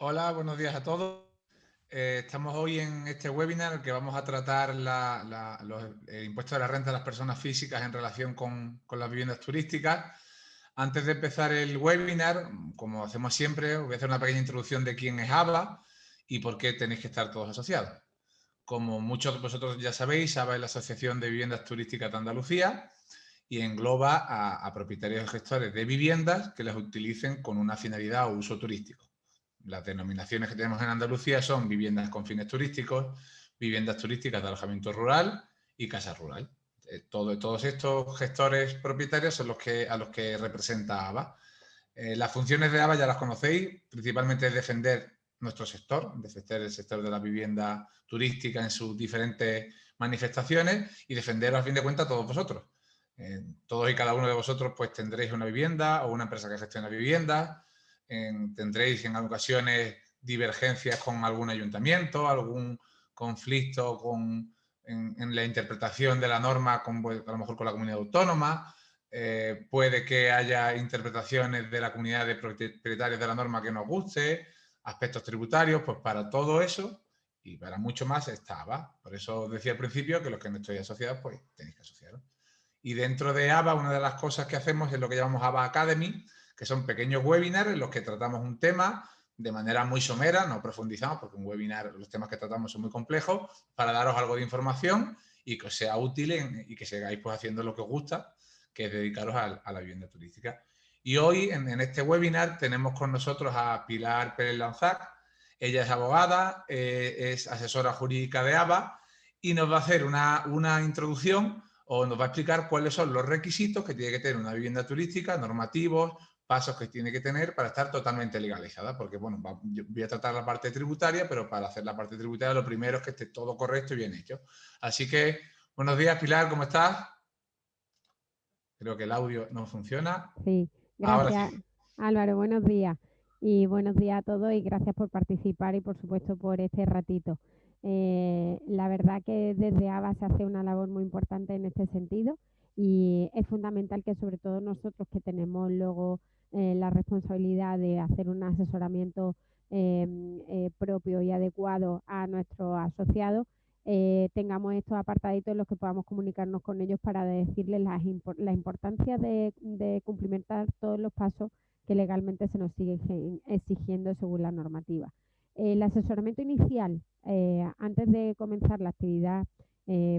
Hola, buenos días a todos. Estamos hoy en este webinar en el que vamos a tratar el impuesto de la renta de las personas físicas en relación con las viviendas turísticas. Antes de empezar el webinar, como hacemos siempre, os voy a hacer una pequeña introducción de quién es ABA y por qué tenéis que estar todos asociados. Como muchos de vosotros ya sabéis, ABA es la Asociación de Viviendas Turísticas de Andalucía y engloba a propietarios y gestores de viviendas que las utilicen con una finalidad o uso turístico. Las denominaciones que tenemos en Andalucía son viviendas con fines turísticos, viviendas turísticas de alojamiento rural y casa rural. Todos estos gestores propietarios son a los que representa ABA. Las funciones de ABA ya las conocéis, principalmente es defender nuestro sector, defender el sector de la vivienda turística en sus diferentes manifestaciones y defenderos, a fin de cuentas, a todos vosotros. Todos y cada uno de vosotros pues tendréis una vivienda o una empresa que gestiona viviendas, tendréis en ocasiones divergencias con algún ayuntamiento, algún conflicto en la interpretación de la norma a lo mejor con la comunidad autónoma. Puede que haya interpretaciones de la comunidad de propietarios de la norma que nos guste, aspectos tributarios, pues para todo eso y para mucho más estaba. Por eso os decía al principio que los que no estéis asociados, pues tenéis que asociaros. Y dentro de ABA, una de las cosas que hacemos es lo que llamamos ABA Academy, que son pequeños webinars en los que tratamos un tema de manera muy somera, no profundizamos, porque un webinar, los temas que tratamos son muy complejos, para daros algo de información y que os sea útil y que sigáis pues, haciendo lo que os gusta, que es dedicaros a la vivienda turística. Y hoy, en este webinar, tenemos con nosotros a Pilar Pérez Lanzac. Ella es abogada, es asesora jurídica de ABA y nos va a hacer una introducción o nos va a explicar cuáles son los requisitos que tiene que tener una vivienda turística, normativos, pasos que tiene que tener para estar totalmente legalizada. Porque, bueno, yo voy a tratar la parte tributaria, pero para hacer la parte tributaria lo primero es que esté todo correcto y bien hecho. Así que, buenos días, Pilar, ¿cómo estás? Creo que el audio no funciona. Sí, Ahora gracias sí. Álvaro, buenos días y buenos días a todos y gracias por participar y por supuesto por este ratito. La verdad que desde ABA se hace una labor muy importante en este sentido y es fundamental que sobre todo nosotros que tenemos luego la responsabilidad de hacer un asesoramiento propio y adecuado a nuestros asociados, tengamos estos apartaditos en los que podamos comunicarnos con ellos para decirles la importancia de cumplimentar todos los pasos que legalmente se nos siguen exigiendo según la normativa. El asesoramiento inicial, antes de comenzar la actividad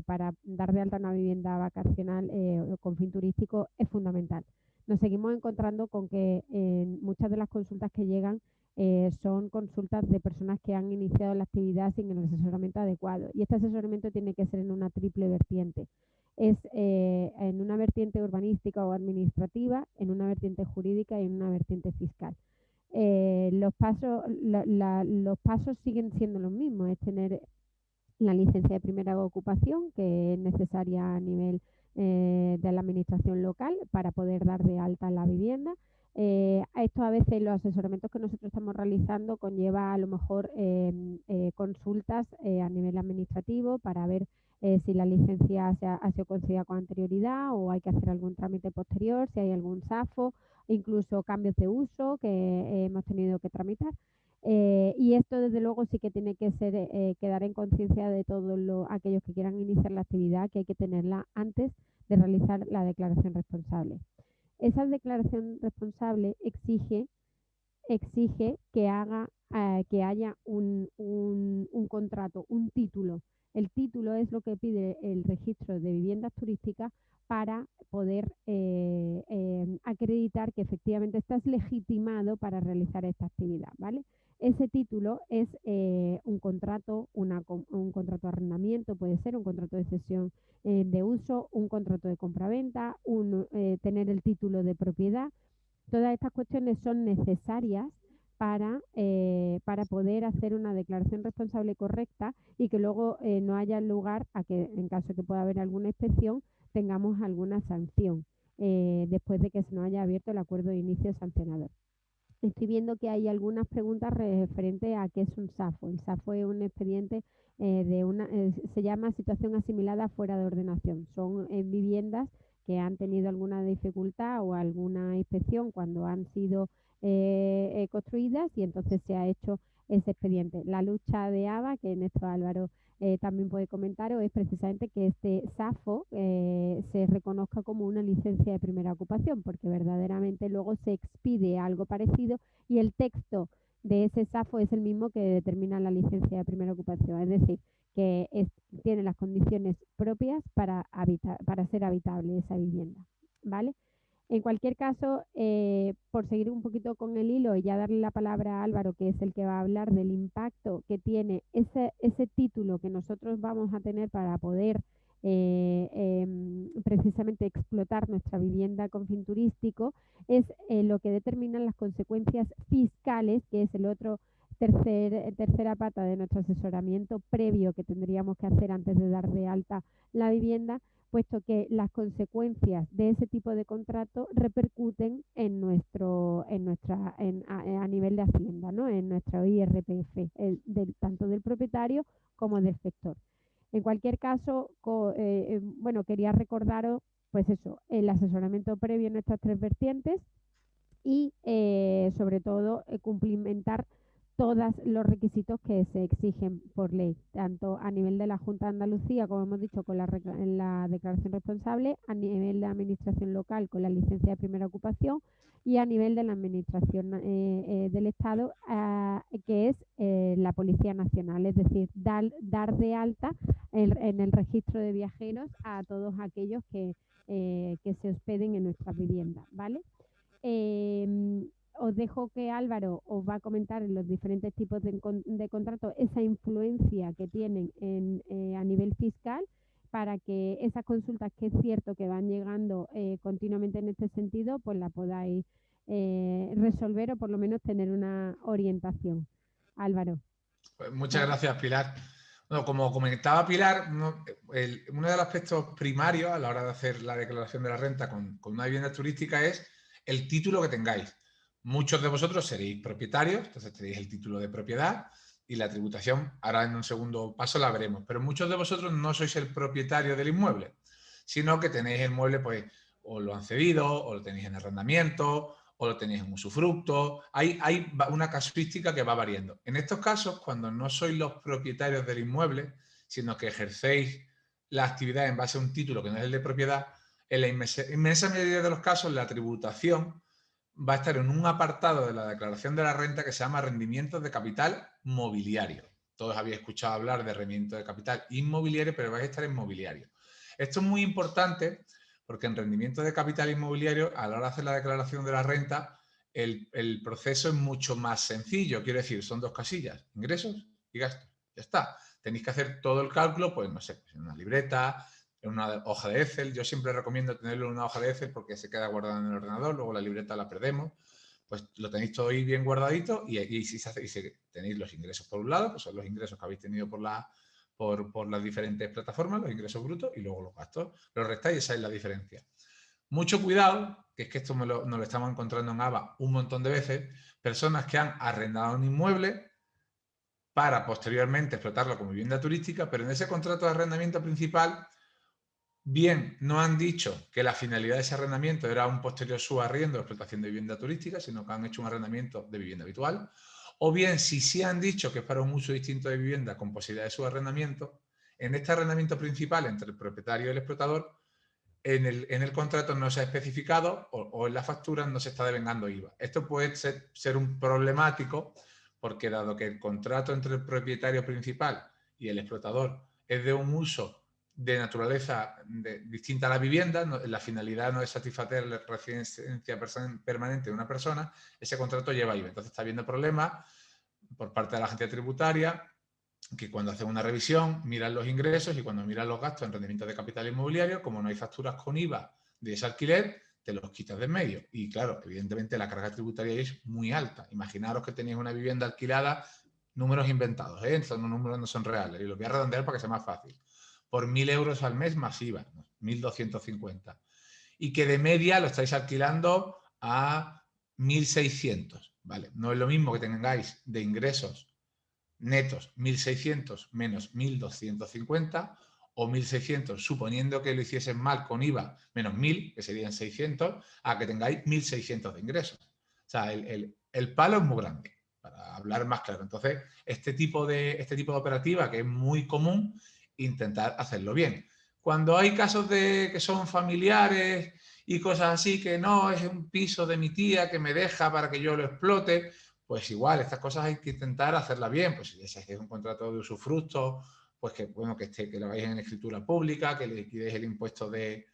para dar de alta una vivienda vacacional con fin turístico, es fundamental. Nos seguimos encontrando con que en muchas de las consultas que llegan son consultas de personas que han iniciado la actividad sin el asesoramiento adecuado. Y este asesoramiento tiene que ser en una triple vertiente. Es en una vertiente urbanística o administrativa, en una vertiente jurídica y en una vertiente fiscal. Los pasos siguen siendo los mismos, es tener la licencia de primera ocupación, que es necesaria a nivel de la administración local para poder dar de alta la vivienda. A esto a veces los asesoramientos que nosotros estamos realizando conlleva a lo mejor consultas a nivel administrativo para ver si la licencia ha sido concedida con anterioridad o hay que hacer algún trámite posterior, si hay algún SAFO, incluso cambios de uso que hemos tenido que tramitar. Y esto, desde luego, sí que tiene que ser quedar en conciencia de todos aquellos que quieran iniciar la actividad, que hay que tenerla antes de realizar la declaración responsable. Esa declaración responsable exige que haya un contrato, un título. El título es lo que pide el registro de viviendas turísticas para poder acreditar que efectivamente estás legitimado para realizar esta actividad, ¿vale? Ese título es un contrato, un contrato de arrendamiento, puede ser un contrato de cesión de uso, un contrato de compraventa, tener el título de propiedad. Todas estas cuestiones son necesarias para poder hacer una declaración responsable correcta y que luego no haya lugar a que, en caso de que pueda haber alguna inspección, tengamos alguna sanción después de que se nos haya abierto el acuerdo de inicio sancionador. Estoy viendo que hay algunas preguntas referentes a qué es un SAFO. El SAFO es un expediente se llama situación asimilada fuera de ordenación. Son viviendas que han tenido alguna dificultad o alguna inspección cuando han sido construidas, y entonces se ha hecho ese expediente. La lucha de ABA, que en esto Álvaro también puede comentaros, es precisamente que este SAFO se reconozca como una licencia de primera ocupación, porque verdaderamente luego se expide algo parecido y el texto de ese SAFO es el mismo que determina la licencia de primera ocupación, es decir, que tiene las condiciones propias para ser habitable esa vivienda, ¿vale? En cualquier caso, por seguir un poquito con el hilo y ya darle la palabra a Álvaro, que es el que va a hablar del impacto que tiene ese título que nosotros vamos a tener para poder precisamente explotar nuestra vivienda con fin turístico, es lo que determinan las consecuencias fiscales, que es el otro tercera pata de nuestro asesoramiento previo que tendríamos que hacer antes de dar de alta la vivienda, puesto que las consecuencias de ese tipo de contrato repercuten a nivel de Hacienda, ¿no? En nuestro IRPF, tanto del propietario como del gestor. En cualquier caso, bueno, quería recordaros, pues eso, el asesoramiento previo en estas tres vertientes y, sobre todo, cumplimentar todos los requisitos que se exigen por ley, tanto a nivel de la Junta de Andalucía, como hemos dicho, con la declaración responsable, a nivel de administración local con la licencia de primera ocupación y a nivel de la administración del Estado, que es la Policía Nacional, es decir, dar de alta en el registro de viajeros a todos aquellos que se hospeden en nuestras viviendas, ¿vale? Os dejo que Álvaro os va a comentar en los diferentes tipos de contratos esa influencia que tienen a nivel fiscal, para que esas consultas, que es cierto que van llegando continuamente en este sentido, pues la podáis resolver o por lo menos tener una orientación. Álvaro. Pues muchas gracias, Pilar. Bueno, como comentaba Pilar, uno de los aspectos primarios a la hora de hacer la declaración de la renta con una vivienda turística es el título que tengáis. Muchos de vosotros seréis propietarios, entonces tenéis el título de propiedad y la tributación, ahora en un segundo paso la veremos, pero muchos de vosotros no sois el propietario del inmueble, sino que tenéis el inmueble, pues, o lo han cedido, o lo tenéis en arrendamiento, o lo tenéis en usufructo. Hay una casuística que va variando. En estos casos, cuando no sois los propietarios del inmueble, sino que ejercéis la actividad en base a un título que no es el de propiedad, en la inmensa mayoría de los casos la tributación va a estar en un apartado de la declaración de la renta que se llama rendimientos de capital mobiliario. Todos habéis escuchado hablar de rendimiento de capital inmobiliario, pero vais a estar en mobiliario. Esto es muy importante porque en rendimiento de capital inmobiliario, a la hora de hacer la declaración de la renta, el proceso es mucho más sencillo. Quiero decir, son dos casillas, ingresos y gastos. Ya está. Tenéis que hacer todo el cálculo, pues no sé, en una libreta, en una hoja de Excel. Yo siempre recomiendo tenerlo en una hoja de Excel porque se queda guardado en el ordenador, luego la libreta la perdemos. Pues lo tenéis todo ahí bien guardadito y si tenéis los ingresos por un lado, pues son los ingresos que habéis tenido por las diferentes plataformas, los ingresos brutos, y luego los gastos. Los restáis y esa es la diferencia. Mucho cuidado, que es que esto nos lo estamos encontrando en ABA un montón de veces, personas que han arrendado un inmueble para posteriormente explotarlo como vivienda turística, pero en ese contrato de arrendamiento principal, bien, no han dicho que la finalidad de ese arrendamiento era un posterior subarriendo o explotación de vivienda turística, sino que han hecho un arrendamiento de vivienda habitual, o bien, si sí han dicho que es para un uso distinto de vivienda con posibilidad de subarrendamiento, en este arrendamiento principal entre el propietario y el explotador, en el contrato no se ha especificado o en la factura no se está devengando IVA. Esto puede ser un problemático porque, dado que el contrato entre el propietario principal y el explotador es de un uso de naturaleza distinta a la vivienda, la finalidad no es satisfacer la residencia permanente de una persona, ese contrato lleva IVA. Entonces está habiendo problemas por parte de la agencia tributaria, que cuando hacen una revisión miran los ingresos y cuando miran los gastos en rendimiento de capital inmobiliario, como no hay facturas con IVA de ese alquiler, te los quitas de en medio. Y claro, evidentemente la carga tributaria es muy alta. Imaginaros que tenéis una vivienda alquilada, números inventados, estos números no son reales, y los voy a redondear para que sea más fácil. Por 1.000 euros al mes más IVA, 1.250. Y que de media lo estáis alquilando a 1.600, ¿vale? No es lo mismo que tengáis de ingresos netos 1.600 menos 1.250, o 1.600, suponiendo que lo hiciesen mal con IVA, menos 1.000, que serían 600, a que tengáis 1.600 de ingresos. O sea, el palo es muy grande, para hablar más claro. Entonces, este tipo de operativa, que es muy común, intentar hacerlo bien. Cuando hay casos que son familiares y cosas así, que no, es un piso de mi tía que me deja para que yo lo explote, pues igual, estas cosas hay que intentar hacerlas bien. Pues si ya sabes que es un contrato de usufructo, pues que, bueno, que lo hagáis en escritura pública, que le liquidéis el impuesto de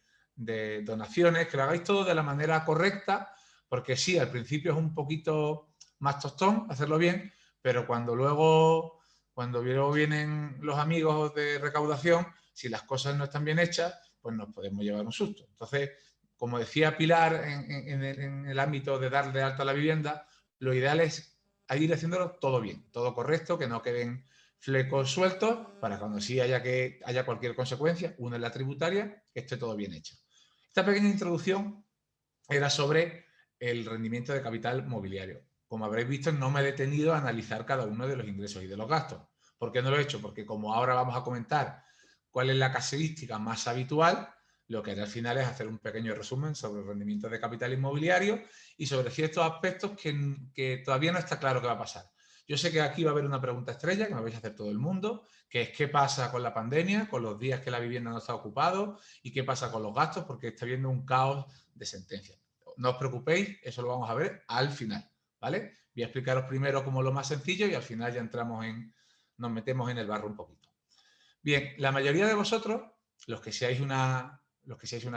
donaciones, que lo hagáis todo de la manera correcta, porque sí, al principio es un poquito más tostón hacerlo bien, pero luego vienen los amigos de recaudación, si las cosas no están bien hechas, pues nos podemos llevar un susto. Entonces, como decía Pilar, en el ámbito de dar de alta la vivienda, lo ideal es ir haciéndolo todo bien, todo correcto, que no queden flecos sueltos, para cuando sí haya cualquier consecuencia, una en la tributaria, que esté todo bien hecho. Esta pequeña introducción era sobre el rendimiento de capital mobiliario. Como habréis visto, no me he detenido a analizar cada uno de los ingresos y de los gastos. ¿Por qué no lo he hecho? Porque como ahora vamos a comentar cuál es la casuística más habitual, lo que haré al final es hacer un pequeño resumen sobre el rendimiento de capital inmobiliario y sobre ciertos aspectos que todavía no está claro qué va a pasar. Yo sé que aquí va a haber una pregunta estrella que me vais a hacer todo el mundo, que es qué pasa con la pandemia, con los días que la vivienda no está ocupado y qué pasa con los gastos, porque está habiendo un caos de sentencias. No os preocupéis, eso lo vamos a ver al final, ¿vale? Voy a explicaros primero como lo más sencillo y al final ya nos metemos en el barro un poquito. Bien, la mayoría de vosotros, los que seáis una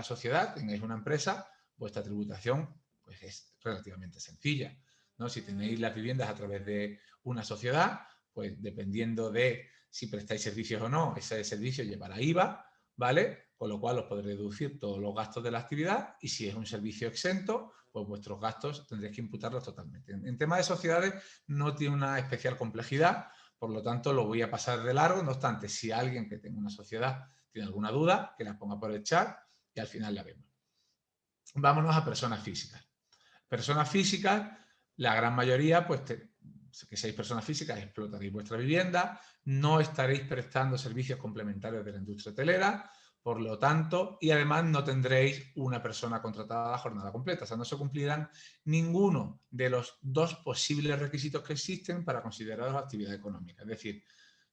sociedad, tengáis una empresa, vuestra tributación pues es relativamente sencilla, ¿no? Si tenéis las viviendas a través de una sociedad, pues dependiendo de si prestáis servicios o no, ese servicio llevará IVA, ¿vale? Con lo cual os podréis deducir todos los gastos de la actividad y si es un servicio exento, pues vuestros gastos tendréis que imputarlos totalmente. En tema de sociedades no tiene una especial complejidad, por lo tanto lo voy a pasar de largo. No obstante, si alguien que tenga una sociedad tiene alguna duda, que la ponga por el chat y al final la vemos. Vámonos a personas físicas. Personas físicas, la gran mayoría, pues que seáis personas físicas, explotaréis vuestra vivienda, no estaréis prestando servicios complementarios de la industria hotelera, por lo tanto, y además no tendréis una persona contratada a jornada completa, o sea, no se cumplirán ninguno de los dos posibles requisitos que existen para consideraros actividad económica. Es decir,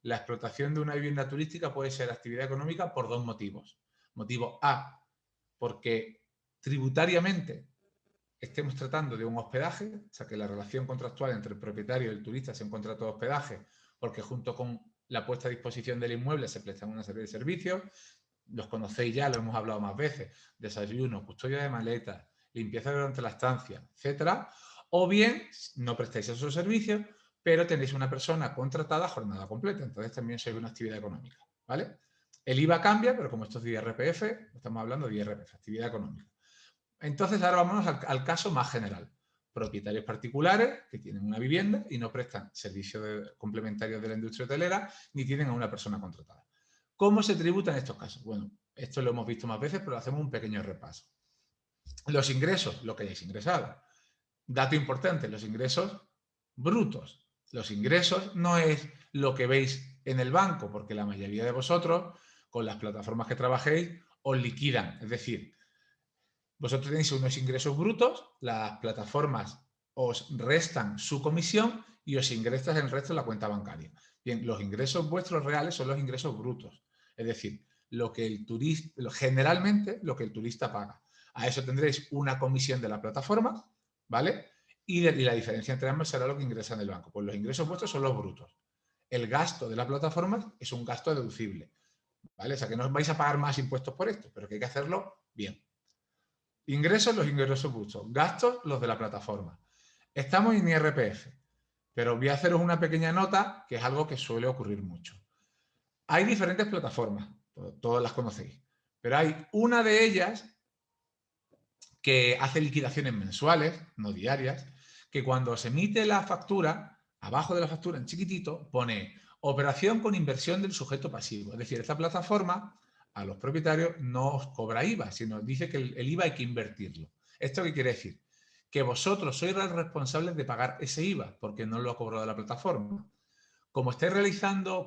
la explotación de una vivienda turística puede ser actividad económica por dos motivos. Motivo A, porque tributariamente estemos tratando de un hospedaje, o sea que la relación contractual entre el propietario y el turista sea un contrato de hospedaje, porque junto con la puesta a disposición del inmueble se prestan una serie de servicios, los conocéis ya, lo hemos hablado más veces, desayuno, custodia de maletas, limpieza durante la estancia, etcétera, o bien no prestáis esos servicios, pero tenéis una persona contratada a jornada completa, entonces también sois una actividad económica, ¿vale? El IVA cambia, pero como esto es de IRPF, estamos hablando de IRPF, actividad económica. Entonces, ahora vámonos al caso más general. Propietarios particulares que tienen una vivienda y no prestan servicios complementarios de la industria hotelera ni tienen a una persona contratada. ¿Cómo se tributan estos casos? Bueno, esto lo hemos visto más veces, pero hacemos un pequeño repaso. Los ingresos, lo que hayáis ingresado. Dato importante, los ingresos brutos. Los ingresos no es lo que veis en el banco, porque la mayoría de vosotros, con las plataformas que trabajéis, os liquidan. Es decir, vosotros tenéis unos ingresos brutos, las plataformas os restan su comisión y os ingresan el resto en la cuenta bancaria. Bien, los ingresos vuestros reales son los ingresos brutos, es decir, generalmente lo que el turista paga. A eso tendréis una comisión de la plataforma, ¿vale? Y la diferencia entre ambos será lo que ingresa en el banco. Pues los ingresos vuestros son los brutos. El gasto de la plataforma es un gasto deducible, ¿vale? O sea que no os vais a pagar más impuestos por esto, pero que hay que hacerlo bien. Ingresos, los ingresos brutos. Gastos, los de la plataforma. Estamos en IRPF, pero voy a haceros una pequeña nota que es algo que suele ocurrir mucho. Hay diferentes plataformas, todas las conocéis, pero hay una de ellas que hace liquidaciones mensuales, no diarias, que cuando se emite la factura, abajo de la factura en chiquitito, pone operación con inversión del sujeto pasivo. Es decir, esta plataforma a los propietarios no os cobra IVA, sino dice que el IVA hay que invertirlo. ¿Esto qué quiere decir? Que vosotros sois los responsables de pagar ese IVA, porque no lo ha cobrado la plataforma. Como no estáis realizando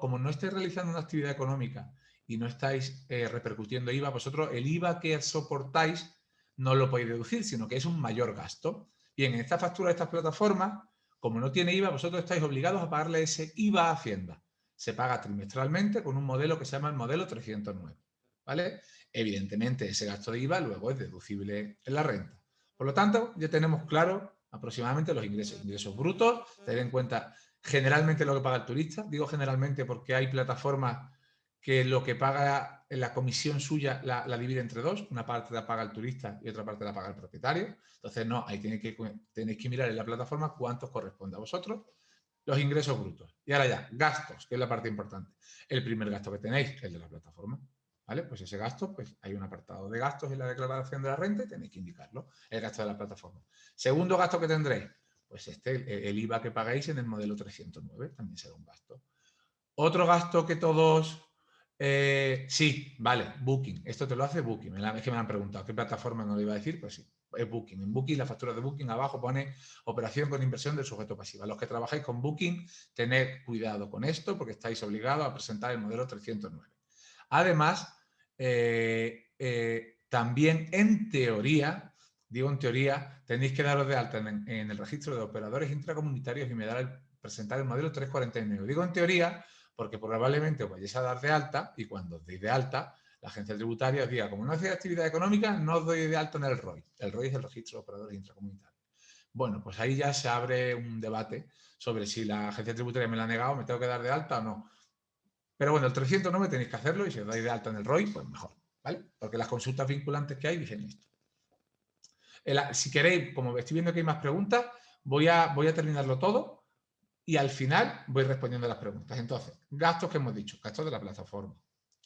una actividad económica y no estáis repercutiendo IVA, vosotros el IVA que soportáis no lo podéis deducir, sino que es un mayor gasto. Bien, en esta factura de estas plataformas, como no tiene IVA, vosotros estáis obligados a pagarle ese IVA a Hacienda. Se paga trimestralmente con un modelo que se llama el modelo 309, ¿vale? Evidentemente, ese gasto de IVA luego es deducible en la renta. Por lo tanto, ya tenemos claro aproximadamente los ingresos brutos. Tener en cuenta generalmente lo que paga el turista. Digo generalmente porque hay plataformas que lo que paga en la comisión suya la divide entre dos. Una parte la paga el turista y otra parte la paga el propietario. Entonces, no, ahí tenéis que mirar en la plataforma cuántos corresponde a vosotros. Los ingresos brutos. Y ahora ya, gastos, que es la parte importante. El primer gasto que tenéis, el de la plataforma. ¿Vale? Pues ese gasto, pues hay un apartado de gastos en la declaración de la renta y tenéis que indicarlo, el gasto de la plataforma. Segundo gasto que tendréis, pues el IVA que pagáis en el modelo 309, también será un gasto. Otro gasto que todos... sí, vale, Booking. Esto te lo hace Booking. Es que me han preguntado qué plataforma no lo iba a decir, pues sí, es Booking. En Booking, la factura de Booking abajo pone operación con inversión del sujeto pasivo. Los que trabajáis con Booking, tened cuidado con esto porque estáis obligados a presentar el modelo 309. Además, también en teoría, digo en teoría, tenéis que daros de alta en el registro de operadores intracomunitarios y presentar el modelo 349. Digo en teoría porque probablemente os vayáis a dar de alta y cuando os deis de alta, la agencia tributaria os diga, como no hacéis actividad económica, no os doy de alta en el ROI. El ROI es el registro de operadores intracomunitarios. Bueno, pues ahí ya se abre un debate sobre si la agencia tributaria me la ha negado, me tengo que dar de alta o no. Pero bueno, el 309 tenéis que hacerlo y si os dais de alta en el ROI, pues mejor, ¿vale? Porque las consultas vinculantes que hay dicen esto. Si queréis, como estoy viendo que hay más preguntas, voy a terminarlo todo y al final voy respondiendo a las preguntas. Entonces, gastos que hemos dicho, gastos de la plataforma,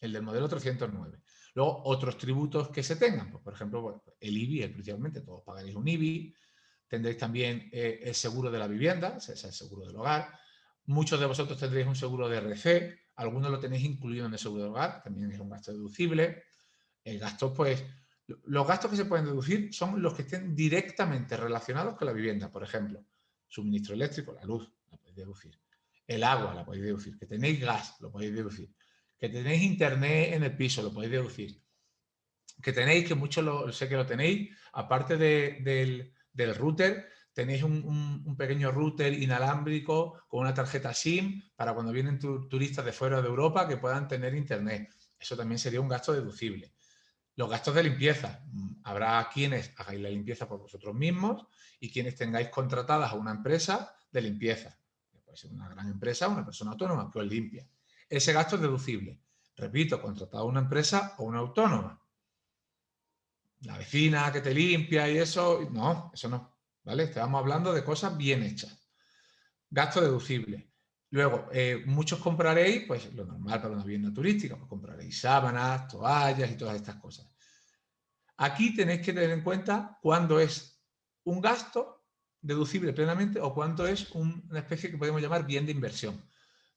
el del modelo 309. Luego, otros tributos que se tengan, pues, por ejemplo, bueno, el IBI, principalmente, todos pagaréis un IBI. Tendréis también el seguro de la vivienda, ese es el seguro del hogar. Muchos de vosotros tendréis un seguro de RC, algunos lo tenéis incluido en el seguro del hogar, también es un gasto deducible. El gasto, pues, los gastos que se pueden deducir son los que estén directamente relacionados con la vivienda. Por ejemplo, suministro eléctrico, la luz, la podéis deducir. El agua, la podéis deducir. Que tenéis gas, lo podéis deducir. Que tenéis internet en el piso, lo podéis deducir. Que tenéis, que muchos sé que lo tenéis, aparte del router, tenéis un pequeño router inalámbrico con una tarjeta SIM para cuando vienen turistas de fuera de Europa que puedan tener internet. Eso también sería un gasto deducible. Los gastos de limpieza. Habrá quienes hagáis la limpieza por vosotros mismos y quienes tengáis contratadas a una empresa de limpieza. Puede ser una gran empresa, una persona autónoma que os limpia. Ese gasto es deducible. Repito, contratado a una empresa o una autónoma. La vecina que te limpia y eso, no, eso no. ¿Vale? Estamos hablando de cosas bien hechas. Gasto deducible. Luego, muchos compraréis, pues lo normal para una vivienda turística, pues compraréis sábanas, toallas y todas estas cosas. Aquí tenéis que tener en cuenta cuándo es un gasto deducible plenamente o cuánto es una especie que podemos llamar bien de inversión.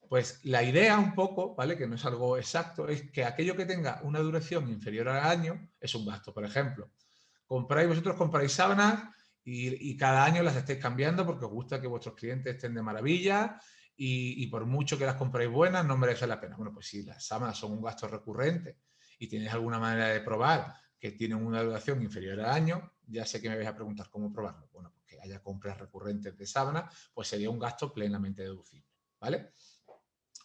Pues la idea un poco, ¿vale? Que no es algo exacto, es que aquello que tenga una duración inferior al año es un gasto. Por ejemplo, vosotros compráis sábanas y cada año las estáis cambiando porque os gusta que vuestros clientes estén de maravilla y por mucho que las compréis buenas no merece la pena. Bueno, pues si las sábanas son un gasto recurrente y tienes alguna manera de probar que tienen una duración inferior al año, ya sé que me vais a preguntar cómo probarlo. Bueno, pues que haya compras recurrentes de sábanas, pues sería un gasto plenamente deducible, ¿vale?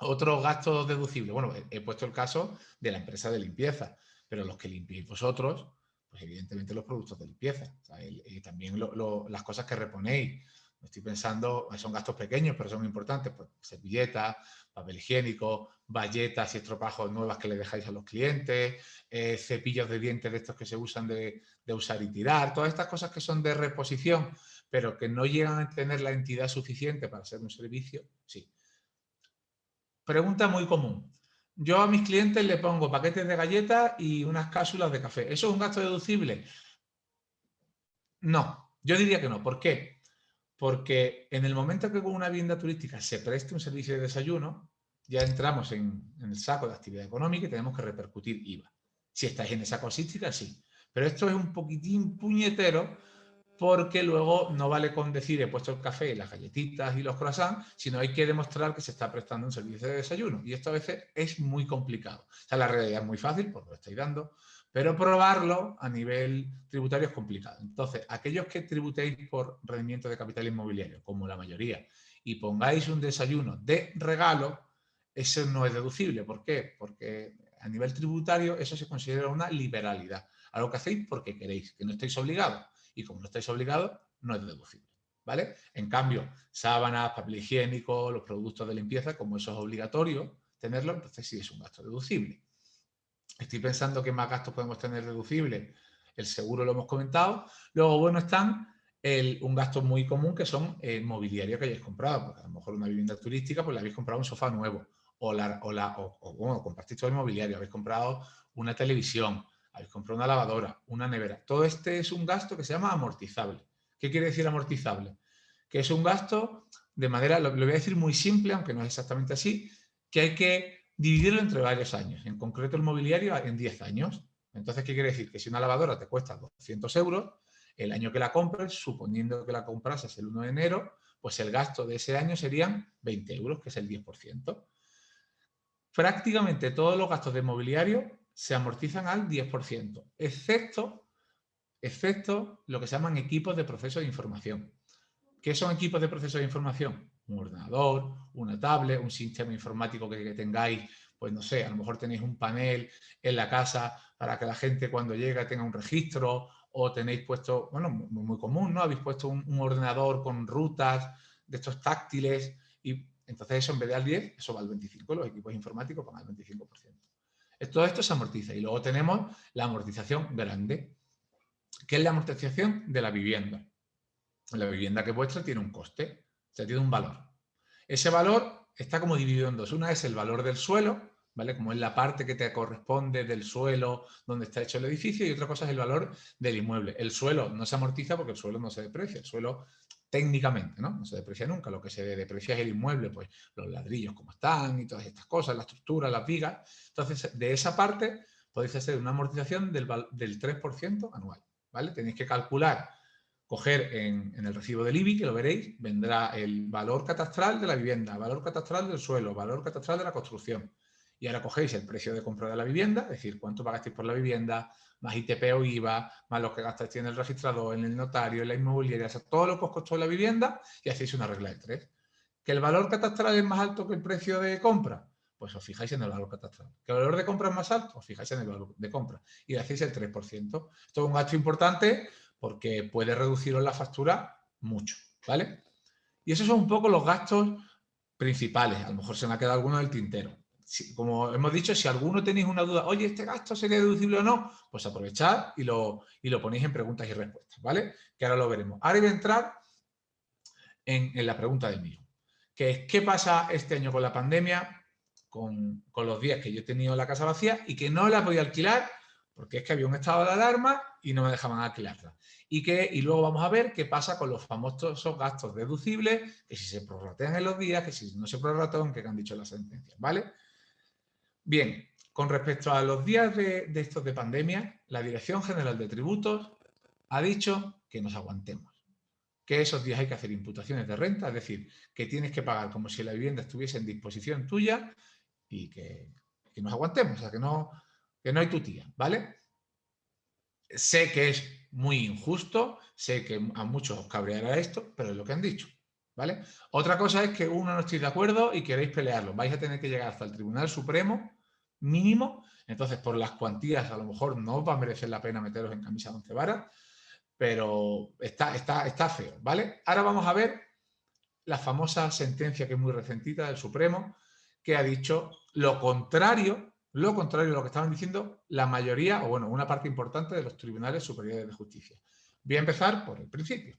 Otros gastos deducibles. Bueno, he puesto el caso de la empresa de limpieza, pero los que limpiéis vosotros, pues evidentemente los productos de limpieza. O sea, y también las cosas que reponéis. Estoy pensando, son gastos pequeños, pero son importantes. Pues servilletas, papel higiénico, bayetas y estropajos nuevas que le dejáis a los clientes, cepillos de dientes de estos que se usan de usar y tirar. Todas estas cosas que son de reposición, pero que no llegan a tener la entidad suficiente para ser un servicio, sí. Pregunta muy común. Yo a mis clientes le pongo paquetes de galletas y unas cápsulas de café. ¿Eso es un gasto deducible? No, yo diría que no. ¿Por qué? Porque en el momento que con una vivienda turística se preste un servicio de desayuno, ya entramos en el saco de actividad económica y tenemos que repercutir IVA. Si estáis en esa cosística, sí. Pero esto es un poquitín puñetero porque luego no vale con decir he puesto el café, las galletitas y los croissants, sino hay que demostrar que se está prestando un servicio de desayuno. Y esto a veces es muy complicado. O sea, la realidad es muy fácil porque lo estáis dando, pero probarlo a nivel tributario es complicado. Entonces, aquellos que tributéis por rendimiento de capital inmobiliario, como la mayoría, y pongáis un desayuno de regalo, eso no es deducible. ¿Por qué? Porque a nivel tributario eso se considera una liberalidad. Algo que hacéis porque queréis, que no estáis obligados. Y como no estáis obligados, no es deducible. ¿Vale? En cambio, sábanas, papel higiénico, los productos de limpieza, como eso es obligatorio tenerlo, entonces sí es un gasto deducible. Estoy pensando qué más gastos podemos tener deducibles. El seguro lo hemos comentado. Luego, bueno, están un gasto muy común que son el mobiliario que hayáis comprado. Porque a lo mejor una vivienda turística, pues le habéis comprado un sofá nuevo. O bueno, compartís todo el mobiliario. Habéis comprado una televisión, habéis comprado una lavadora, una nevera. Todo este es un gasto que se llama amortizable. ¿Qué quiere decir amortizable? Que es un gasto de manera, lo voy a decir muy simple, aunque no es exactamente así, que hay que dividirlo entre varios años. En concreto, el mobiliario en 10 años. Entonces, ¿qué quiere decir? Que si una lavadora te cuesta 200 euros, el año que la compres, suponiendo que la comprases el 1 de enero, pues el gasto de ese año serían 20 euros, que es el 10%. Prácticamente todos los gastos de mobiliario se amortizan al 10%, excepto lo que se llaman equipos de proceso de información. ¿Qué son equipos de proceso de información? Un ordenador, una tablet, un sistema informático que tengáis, pues no sé, a lo mejor tenéis un panel en la casa para que la gente cuando llega tenga un registro, o tenéis puesto, bueno, muy común, ¿no? Habéis puesto un ordenador con rutas de estos táctiles y entonces eso en vez de al 10, eso va al 25, los equipos informáticos van al 25%. Todo esto se amortiza y luego tenemos la amortización grande, que es la amortización de la vivienda. La vivienda que es vuestra tiene un coste, o sea, tiene un valor. Ese valor está como dividido en dos. Una es el valor del suelo, ¿vale? Como es la parte que te corresponde del suelo donde está hecho el edificio, y otra cosa es el valor del inmueble. El suelo no se amortiza porque el suelo no se deprecia. El suelo técnicamente, ¿no? No se deprecia nunca. Lo que se deprecia es el inmueble, pues los ladrillos como están y todas estas cosas, la estructura, las vigas. Entonces, de esa parte podéis hacer una amortización del 3% anual, ¿vale? Tenéis que calcular, coger en el recibo del IBI, que lo veréis, vendrá el valor catastral de la vivienda, valor catastral del suelo, valor catastral de la construcción. Y ahora cogéis el precio de compra de la vivienda, es decir, cuánto pagasteis por la vivienda, más ITP o IVA, más lo que gastáis en el registrador, en el notario, en la inmobiliaria, o sea, todo lo que os costó la vivienda, y hacéis una regla de 3. ¿Que el valor catastral es más alto que el precio de compra? Pues os fijáis en el valor catastral. ¿Que el valor de compra es más alto? Os fijáis en el valor de compra. Y le hacéis el 3%. Esto es un gasto importante porque puede reduciros la factura mucho, ¿vale? Y esos son un poco los gastos principales. A lo mejor se me ha quedado alguno del tintero. Como hemos dicho, si alguno tenéis una duda, oye, ¿este gasto sería deducible o no? Pues aprovechad y lo ponéis en preguntas y respuestas, ¿vale? Que ahora lo veremos. Ahora voy a entrar en la pregunta de Miguel, que es ¿qué pasa este año con la pandemia, con los días que yo he tenido la casa vacía y que no la podía alquilar porque es que había un estado de alarma y no me dejaban alquilarla? Y luego vamos a ver qué pasa con los famosos gastos deducibles, que si se prorratean en los días, que si no se prorratean, que han dicho las sentencias, ¿vale? Bien, con respecto a los días de estos de pandemia, la Dirección General de Tributos ha dicho que nos aguantemos, que esos días hay que hacer imputaciones de renta, es decir, que tienes que pagar como si la vivienda estuviese en disposición tuya y que nos aguantemos, o sea, que no hay tutía, ¿vale? Sé que es muy injusto, sé que a muchos os cabreará esto, pero es lo que han dicho, ¿vale? Otra cosa es que uno no estéis de acuerdo y queréis pelearlo. Vais a tener que llegar hasta el Tribunal Supremo mínimo, entonces por las cuantías a lo mejor no os va a merecer la pena meteros en camisa de 11 varas, pero está feo, ¿vale? Ahora vamos a ver la famosa sentencia que es muy recentita del Supremo, que ha dicho lo contrario a lo que estaban diciendo la mayoría, o bueno, una parte importante de los tribunales superiores de justicia. Voy a empezar por el principio.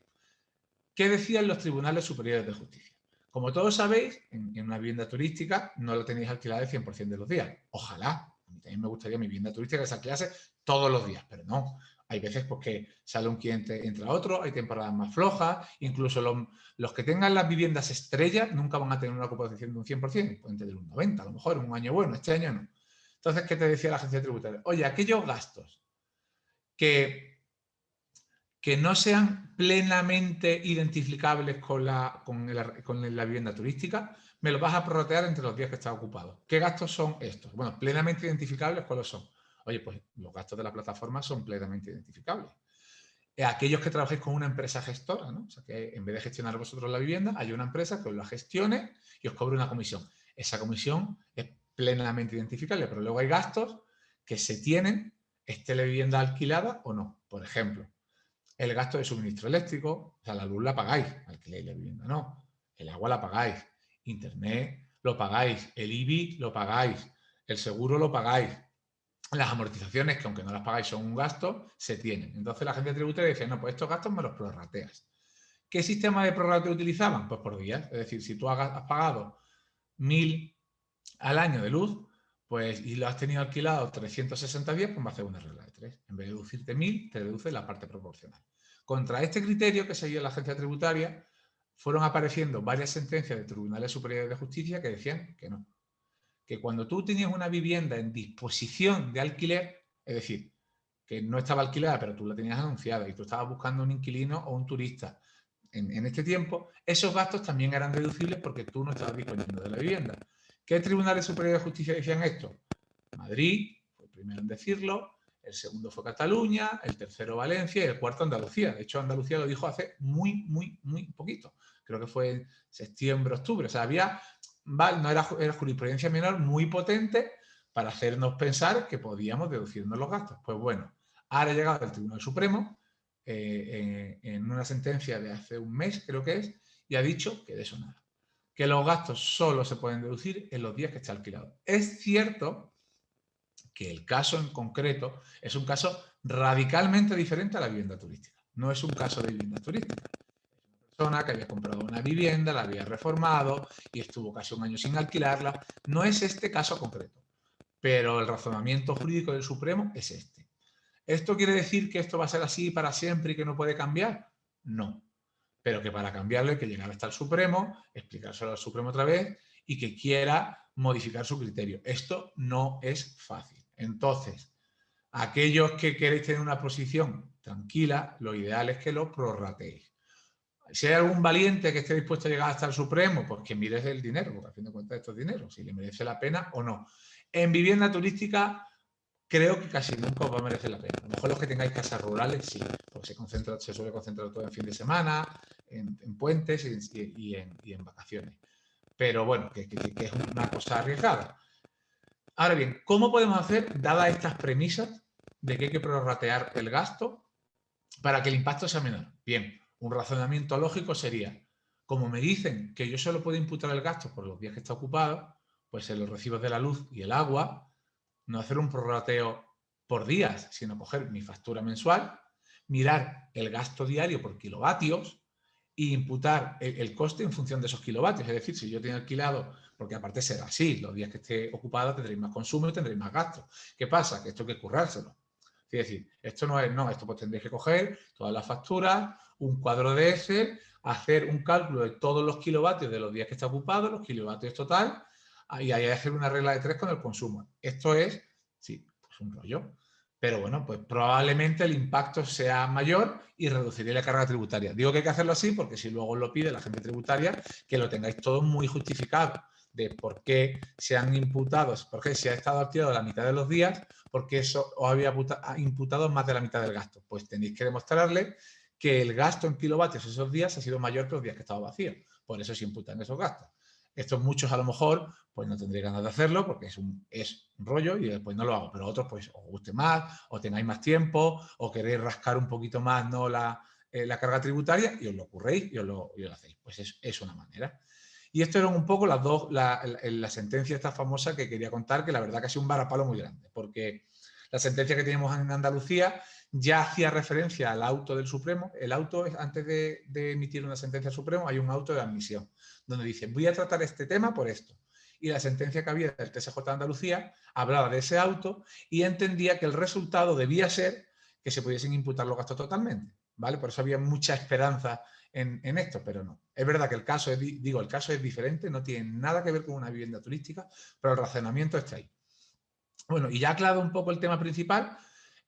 ¿Qué decían los tribunales superiores de justicia? Como todos sabéis, en una vivienda turística no lo tenéis alquilada el 100% de los días. Ojalá, a mí también me gustaría mi vivienda turística que se alquilase todos los días, pero no. Hay veces pues, que sale un cliente, entra otro, hay temporadas más flojas, incluso los que tengan las viviendas estrellas nunca van a tener una ocupación de un 100%, pueden tener un 90%, a lo mejor un año bueno, este año no. Entonces, ¿qué te decía la agencia tributaria? Oye, aquellos gastos que que no sean plenamente identificables con la vivienda turística, me los vas a prorratear entre los días que está ocupado. ¿Qué gastos son estos? Bueno, plenamente identificables, ¿cuáles son? Oye, pues los gastos de la plataforma son plenamente identificables. Aquellos que trabajéis con una empresa gestora, ¿no? O sea, que en vez de gestionar vosotros la vivienda, hay una empresa que os la gestione y os cobre una comisión. Esa comisión es plenamente identificable, pero luego hay gastos que se tienen, esté la vivienda alquilada o no. Por ejemplo, el gasto de suministro eléctrico, o sea, la luz la pagáis, alquiléis la vivienda, no. El agua la pagáis, internet lo pagáis, el IBI lo pagáis, el seguro lo pagáis. Las amortizaciones, que aunque no las pagáis son un gasto, se tienen. Entonces la agencia tributaria dice, no, pues estos gastos me los prorrateas. ¿Qué sistema de prorrateo utilizaban? Pues por días. Es decir, si tú has pagado 1.000 al año de luz, pues y lo has tenido alquilado 360 días, pues va a hacer una regla de 3. En vez de deducirte 1.000, te deduce la parte proporcional. Contra este criterio que seguía la agencia tributaria, fueron apareciendo varias sentencias de tribunales superiores de justicia que decían que no. Que cuando tú tenías una vivienda en disposición de alquiler, es decir, que no estaba alquilada, pero tú la tenías anunciada y tú estabas buscando un inquilino o un turista en este tiempo, esos gastos también eran deducibles porque tú no estabas disponiendo de la vivienda. ¿Qué tribunales superiores de justicia decían esto? Madrid fue el primero en decirlo, el segundo fue Cataluña, el tercero Valencia y el cuarto Andalucía. De hecho, Andalucía lo dijo hace muy poquito. Creo que fue en septiembre, octubre. O sea, no era jurisprudencia menor muy potente para hacernos pensar que podíamos deducirnos los gastos. Pues bueno, ahora ha llegado el Tribunal Supremo en una sentencia de hace un mes, creo que es, y ha dicho que de eso nada. Que los gastos solo se pueden deducir en los días que está alquilado. Es cierto que el caso en concreto es un caso radicalmente diferente a la vivienda turística. No es un caso de vivienda turística. Es una persona que había comprado una vivienda, la había reformado y estuvo casi un año sin alquilarla. No es este caso concreto, pero el razonamiento jurídico del Supremo es este. ¿Esto quiere decir que esto va a ser así para siempre y que no puede cambiar? No. Pero que para cambiarlo hay que llegar hasta el Supremo, explicárselo al Supremo otra vez y que quiera modificar su criterio. Esto no es fácil. Entonces, aquellos que queréis tener una posición tranquila, lo ideal es que lo prorrateéis. Si hay algún valiente que esté dispuesto a llegar hasta el Supremo, pues que mires el dinero, porque a fin de cuentas esto es dinero, si le merece la pena o no. En vivienda turística creo que casi nunca os va a merecer la pena. A lo mejor los que tengáis casas rurales, sí, porque se suele concentrar todo en fin de semana, en puentes y en vacaciones. Pero bueno, que es una cosa arriesgada. Ahora bien, ¿cómo podemos hacer, dadas estas premisas de que hay que prorratear el gasto para que el impacto sea menor? Bien, un razonamiento lógico sería, como me dicen que yo solo puedo imputar el gasto por los días que está ocupado, pues en los recibos de la luz y el agua, no hacer un prorrateo por días, sino coger mi factura mensual, mirar el gasto diario por kilovatios e imputar el coste en función de esos kilovatios. Es decir, si yo tengo alquilado, porque aparte será así, los días que esté ocupado tendréis más consumo y tendréis más gastos. ¿Qué pasa? Que esto hay que currárselo. Es decir, esto no es, no, esto pues tendréis que coger todas las facturas, un cuadro de Excel, hacer un cálculo de todos los kilovatios de los días que está ocupado, los kilovatios total, y ahí hacer una regla de 3 con el consumo. Esto es, sí, pues un rollo. Pero bueno, pues probablemente el impacto sea mayor y reduciría la carga tributaria. Digo que hay que hacerlo así porque si luego os lo pide la agencia tributaria, que lo tengáis todo muy justificado de por qué se han imputado, por qué se ha estado activado la mitad de los días, porque eso os había imputado más de la mitad del gasto. Pues tenéis que demostrarle que el gasto en kilovatios esos días ha sido mayor que los días que estaba vacío. Por eso se imputan esos gastos. Estos muchos a lo mejor pues no tendréis ganas de hacerlo porque es un rollo y después no lo hago, pero otros pues os guste más o tengáis más tiempo o queréis rascar un poquito más ¿no? la carga tributaria y os lo ocurréis y os lo hacéis. Pues es una manera. Y esto eran un poco la sentencia esta famosa que quería contar, que la verdad que ha sido un varapalo muy grande, porque la sentencia que teníamos en Andalucía ya hacía referencia al auto del Supremo. El auto, antes de emitir una sentencia al Supremo, hay un auto de admisión, donde dice, voy a tratar este tema por esto. Y la sentencia que había del TSJ de Andalucía hablaba de ese auto y entendía que el resultado debía ser que se pudiesen imputar los gastos totalmente, ¿vale? Por eso había mucha esperanza en esto, pero no. Es verdad que el caso es diferente, no tiene nada que ver con una vivienda turística, pero el razonamiento está ahí. Bueno, y ya aclarado un poco el tema principal,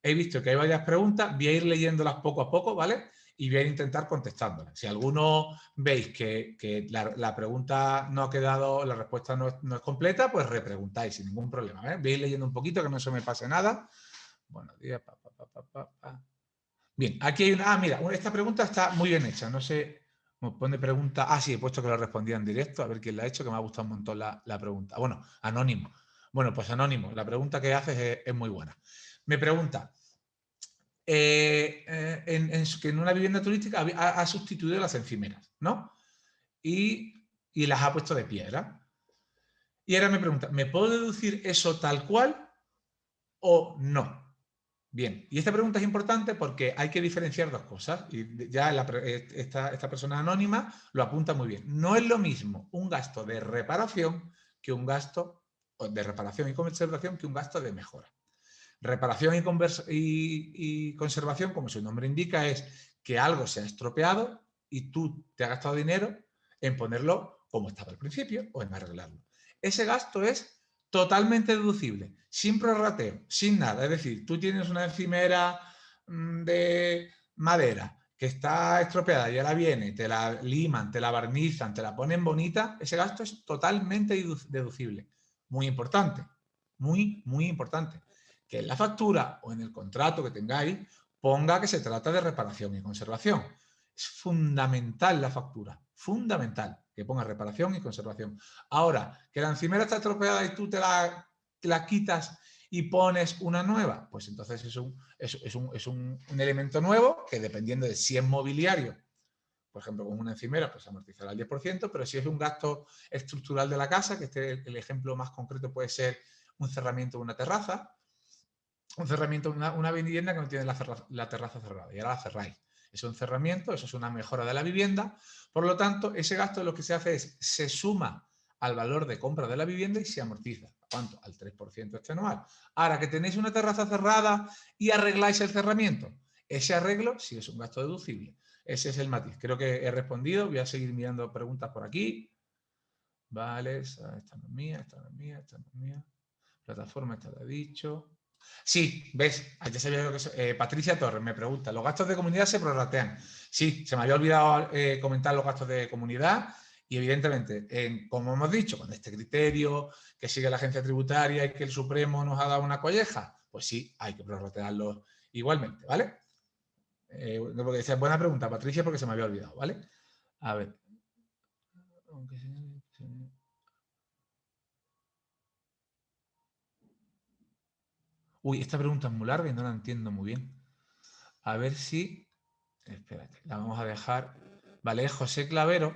he visto que hay varias preguntas, voy a ir leyéndolas poco a poco, ¿vale? Y voy a intentar contestándolas. Si alguno veis que la pregunta no ha quedado, la respuesta no es completa, pues repreguntáis sin ningún problema. Voy a ir leyendo un poquito, que no se me pase nada. Buenos días. Bien, aquí hay una... mira, esta pregunta está muy bien hecha. No sé, me pone pregunta... sí, he puesto que lo respondía en directo. A ver quién la ha hecho, que me ha gustado un montón la pregunta. Bueno, Anónimo. Bueno, pues Anónimo, la pregunta que haces es muy buena. Me pregunta... que en una vivienda turística ha sustituido las encimeras, ¿no? Y las ha puesto de piedra. Y ahora me pregunta, ¿me puedo deducir eso tal cual o no? Bien, y esta pregunta es importante porque hay que diferenciar dos cosas. Y ya esta persona anónima lo apunta muy bien. No es lo mismo un gasto de reparación que un gasto de reparación y conservación que un gasto de mejora. Reparación y conservación, como su nombre indica, es que algo se ha estropeado y tú te has gastado dinero en ponerlo como estaba al principio o en arreglarlo. Ese gasto es totalmente deducible, sin prorrateo, sin nada. Es decir, tú tienes una encimera de madera que está estropeada y ahora viene, te la liman, te la barnizan, te la ponen bonita, ese gasto es totalmente deducible. Muy importante, muy, muy importante. Que en la factura o en el contrato que tengáis ponga que se trata de reparación y conservación. Es fundamental la factura, fundamental que ponga reparación y conservación. Ahora, que la encimera está estropeada y tú te la quitas y pones una nueva, pues entonces es un elemento nuevo que, dependiendo de si es mobiliario, por ejemplo, con una encimera, pues amortizará el 10%, pero si es un gasto estructural de la casa, que el ejemplo más concreto puede ser un cerramiento de una terraza, un cerramiento, una vivienda que no tiene la terraza cerrada y ahora la cerráis. Es un cerramiento, eso es una mejora de la vivienda. Por lo tanto, ese gasto lo que se hace es, se suma al valor de compra de la vivienda y se amortiza. ¿Cuánto? Al 3% este anual. Ahora que tenéis una terraza cerrada y arregláis el cerramiento, ese arreglo sí es un gasto deducible. Ese es el matiz. Creo que he respondido. Voy a seguir mirando preguntas por aquí. Vale, esta no es mía, esta no es mía, esta no es mía. Plataforma, esta la he dicho. Sí, ves, ya sabía lo que Patricia Torres me pregunta, ¿los gastos de comunidad se prorratean? Sí, se me había olvidado comentar los gastos de comunidad y, evidentemente, como hemos dicho, con este criterio que sigue la agencia tributaria y que el Supremo nos ha dado una colleja, pues sí, hay que prorratearlos igualmente, ¿vale? Porque decía, buena pregunta, Patricia, porque se me había olvidado, ¿vale? A ver. Uy, esta pregunta es muy larga y no la entiendo muy bien. A ver si... Espérate, la vamos a dejar. Vale, es José Clavero.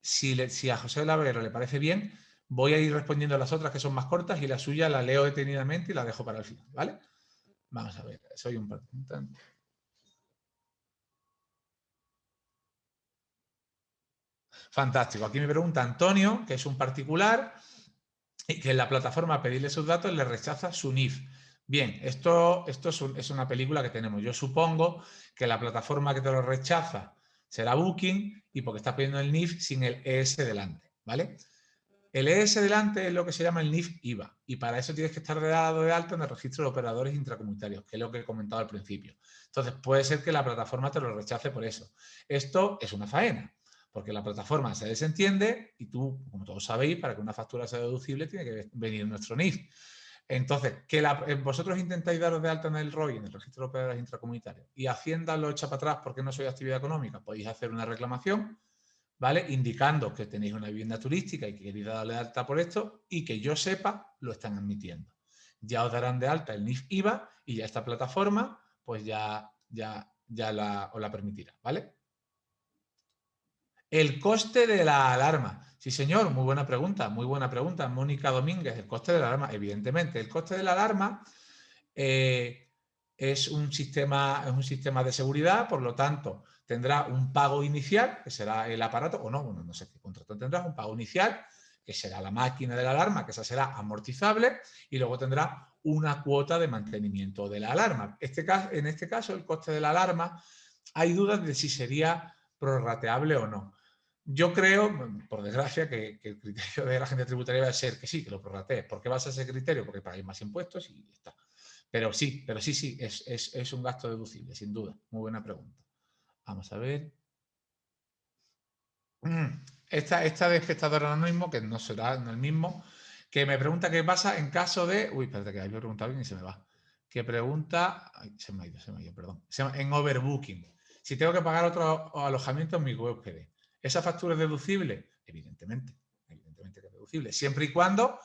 Si a José Clavero le parece bien, voy a ir respondiendo a las otras que son más cortas y la suya la leo detenidamente y la dejo para el final, ¿vale? Vamos a ver, soy un participante. Fantástico. Aquí me pregunta Antonio, que es un particular, y que en la plataforma a pedirle sus datos le rechaza su NIF. Bien, esto es una película que tenemos. Yo supongo que la plataforma que te lo rechaza será Booking y porque está pidiendo el NIF sin el ES delante, ¿vale? El ES delante es lo que se llama el NIF IVA y para eso tienes que estar dado de alta en el registro de operadores intracomunitarios, que es lo que he comentado al principio. Entonces puede ser que la plataforma te lo rechace por eso. Esto es una faena, porque la plataforma se desentiende y tú, como todos sabéis, para que una factura sea deducible tiene que venir nuestro NIF. Entonces, que vosotros intentáis daros de alta en el ROI, en el registro de operadores intracomunitarios, y Hacienda lo echa para atrás porque no soy actividad económica, podéis hacer una reclamación, ¿vale? Indicando que tenéis una vivienda turística y que queréis darle de alta por esto y que yo sepa, lo están admitiendo. Ya os darán de alta el NIF IVA y ya esta plataforma pues ya os la permitirá, ¿vale? El coste de la alarma. Sí, señor, muy buena pregunta, muy buena pregunta. Mónica Domínguez, el coste de la alarma, evidentemente. El coste de la alarma es un sistema de seguridad, por lo tanto, tendrá un pago inicial, que será el aparato, o no, bueno, no sé qué contrato tendrá, un pago inicial, que será la máquina de la alarma, que esa será amortizable, y luego tendrá una cuota de mantenimiento de la alarma. En este caso, el coste de la alarma, hay dudas de si sería prorrateable o no. Yo creo, por desgracia, que el criterio de la agencia tributaria va a ser que sí, que lo prorratees. ¿Por qué vas a ese criterio? Porque pagáis más impuestos y está. Pero sí, es un gasto deducible, sin duda. Muy buena pregunta. Vamos a ver. Esta de espectador anónimo, que no será el mismo, que me pregunta qué pasa en caso de... Uy, espérate, que ahí lo he preguntado bien y se me va. Que pregunta... Ay, se me ha ido, perdón. Se llama en overbooking. Si tengo que pagar otro alojamiento en mi huésped, ¿esa factura es deducible? Evidentemente que es deducible. Siempre y cuando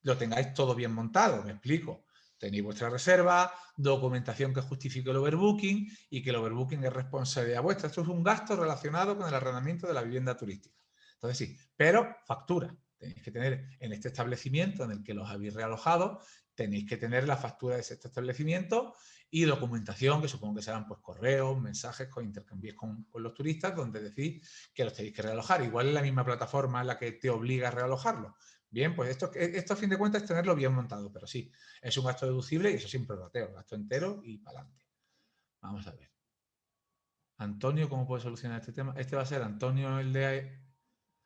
lo tengáis todo bien montado, me explico. Tenéis vuestra reserva, documentación que justifique el overbooking y que el overbooking es responsabilidad vuestra. Esto es un gasto relacionado con el arrendamiento de la vivienda turística. Entonces sí, pero factura. Tenéis que tener en este establecimiento en el que los habéis realojado, tenéis que tener la factura de este establecimiento y documentación, que supongo que serán pues correos, mensajes que intercambiéis con los turistas, donde decís que los tenéis que realojar. Igual es la misma plataforma la que te obliga a realojarlo. Bien, pues esto a fin de cuentas es tenerlo bien montado, pero sí, es un gasto deducible y eso sin prorrateo, gasto entero y para adelante. Vamos a ver. Antonio, ¿cómo puede solucionar este tema? Este va a ser Antonio el de...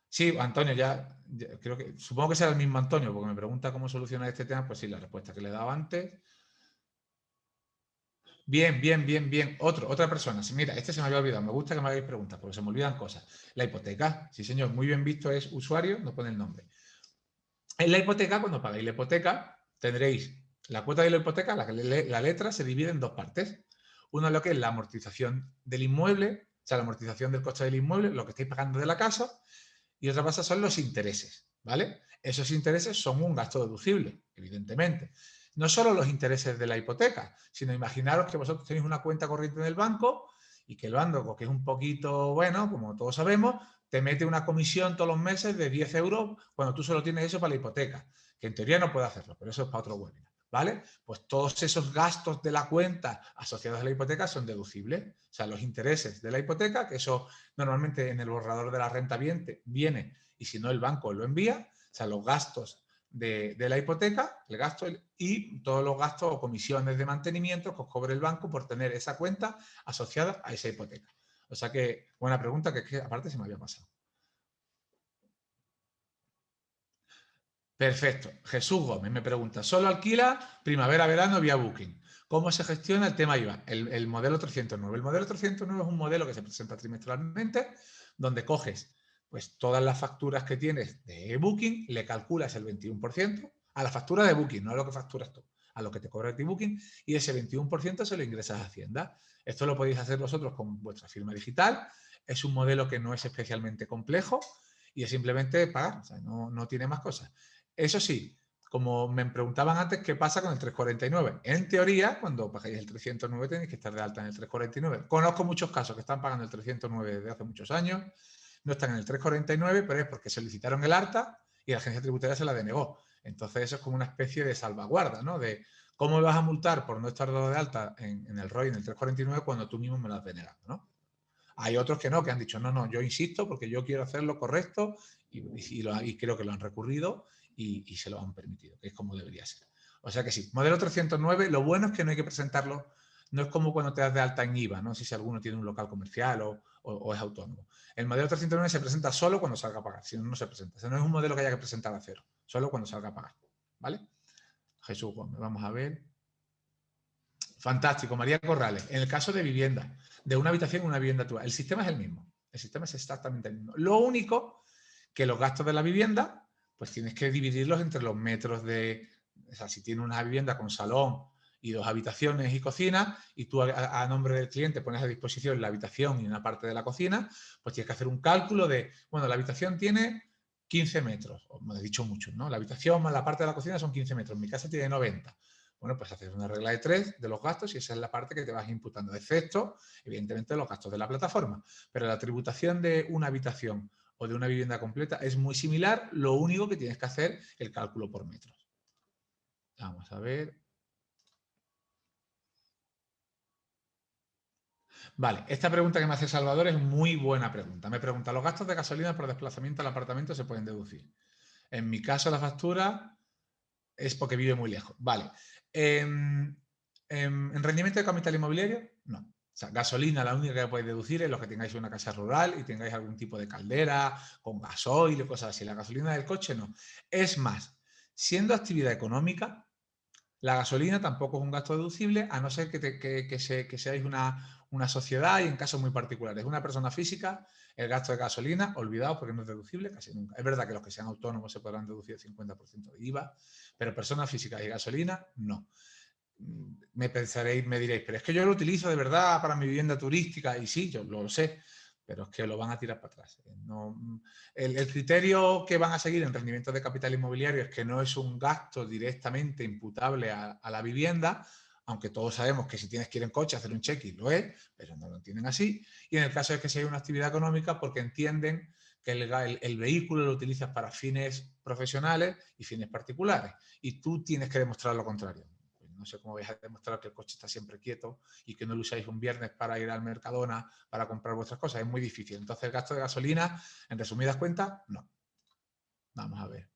Sí, Antonio, ya creo que... Supongo que será el mismo Antonio, porque me pregunta cómo solucionar este tema, pues sí, la respuesta que le he dado antes. Bien. Otra persona. Sí, mira, este se me había olvidado. Me gusta que me hagáis preguntas, porque se me olvidan cosas. La hipoteca. Sí, señor, muy bien visto, es usuario, no pone el nombre. En la hipoteca, cuando pagáis la hipoteca, tendréis la cuota de la hipoteca, la letra se divide en dos partes. Uno es lo que es la amortización del inmueble, o sea, la amortización del coste del inmueble, lo que estáis pagando de la casa, y otra cosa son los intereses, ¿vale? Esos intereses son un gasto deducible, evidentemente. No solo los intereses de la hipoteca, sino imaginaros que vosotros tenéis una cuenta corriente en el banco y que el banco, que es un poquito, bueno, como todos sabemos, te mete una comisión todos los meses de 10 euros cuando tú solo tienes eso para la hipoteca, que en teoría no puede hacerlo, pero eso es para otro webinar, ¿vale? Pues todos esos gastos de la cuenta asociados a la hipoteca son deducibles. O sea, los intereses de la hipoteca, que eso normalmente en el borrador de la renta viene y si no el banco lo envía, o sea, los gastos de la hipoteca, el gasto y todos los gastos o comisiones de mantenimiento que os cobre el banco por tener esa cuenta asociada a esa hipoteca. O sea que, buena pregunta, que aparte se me había pasado. Perfecto. Jesús Gómez me pregunta, ¿solo alquila primavera-verano vía Booking? ¿Cómo se gestiona el tema IVA? El modelo 309. El modelo 309 es un modelo que se presenta trimestralmente, donde coges pues, todas las facturas que tienes de Booking, le calculas el 21% a la factura de Booking, no a lo que facturas tú, a lo que te cobra el Booking, y ese 21% se lo ingresas a Hacienda. Esto lo podéis hacer vosotros con vuestra firma digital. Es un modelo que no es especialmente complejo y es simplemente pagar, o sea, no tiene más cosas. Eso sí, como me preguntaban antes, ¿qué pasa con el 349? En teoría, cuando pagáis el 309 tenéis que estar de alta en el 349. Conozco muchos casos que están pagando el 309 desde hace muchos años, no están en el 349, pero es porque solicitaron el alta y la agencia tributaria se la denegó. Entonces eso es como una especie de salvaguarda, ¿no? De cómo me vas a multar por no estar dado de alta en el ROI en el 349 cuando tú mismo me lo has denegado, ¿no? Hay otros que no, que han dicho, no, yo insisto porque yo quiero hacer lo correcto y creo que lo han recurrido y se lo han permitido, que es como debería ser. O sea que sí, modelo 309, lo bueno es que no hay que presentarlo, no es como cuando te das de alta en IVA, no sé si alguno tiene un local comercial o es autónomo. El modelo 309 se presenta solo cuando salga a pagar, si no, no se presenta. O sea, no es un modelo que haya que presentar a cero, solo cuando salga a pagar. ¿Vale? Jesús Gómez, vamos a ver. Fantástico, María Corrales. En el caso de vivienda, de una habitación en una vivienda actual, el sistema es el mismo. El sistema es exactamente el mismo. Lo único que los gastos de la vivienda, pues tienes que dividirlos entre los metros de... O sea, si tienes una vivienda con salón y 2 habitaciones y cocina, y tú a nombre del cliente pones a disposición la habitación y una parte de la cocina, pues tienes que hacer un cálculo de, bueno, la habitación tiene 15 metros, o me he dicho mucho, ¿no? La habitación más la parte de la cocina son 15 metros, mi casa tiene 90. Bueno, pues haces una regla de 3 de los gastos y esa es la parte que te vas imputando, excepto, evidentemente, los gastos de la plataforma. Pero la tributación de una habitación o de una vivienda completa es muy similar, lo único que tienes que hacer es el cálculo por metros. Vamos a ver. Vale, esta pregunta que me hace Salvador es muy buena pregunta. Me pregunta, ¿los gastos de gasolina por desplazamiento al apartamento se pueden deducir? En mi caso, la factura es porque vive muy lejos. Vale. ¿En rendimiento de capital inmobiliario? No. O sea, gasolina, la única que podéis deducir es los que tengáis una casa rural y tengáis algún tipo de caldera con gasoil y cosas así. La gasolina del coche no. Es más, siendo actividad económica, La gasolina tampoco es un gasto deducible, a no ser que seáis una sociedad y en casos muy particulares. Una persona física, el gasto de gasolina, olvidaos porque no es deducible casi nunca. Es verdad que los que sean autónomos se podrán deducir el 50% de IVA, pero personas físicas y gasolina, no. Me pensaréis, me diréis, pero es que yo lo utilizo de verdad para mi vivienda turística, y sí, yo lo sé, pero es que lo van a tirar para atrás. No, el criterio que van a seguir en rendimiento de capital inmobiliario es que no es un gasto directamente imputable a la vivienda, aunque todos sabemos que si tienes que ir en coche a hacer un check-in lo es, pero no lo entienden así. Y en el caso de que sea una actividad económica, porque entienden que el vehículo lo utilizas para fines profesionales y fines particulares, y tú tienes que demostrar lo contrario. No sé cómo vais a demostrar que el coche está siempre quieto y que no lo usáis un viernes para ir al Mercadona para comprar vuestras cosas. Es muy difícil. Entonces, el gasto de gasolina, en resumidas cuentas, no. Vamos a ver.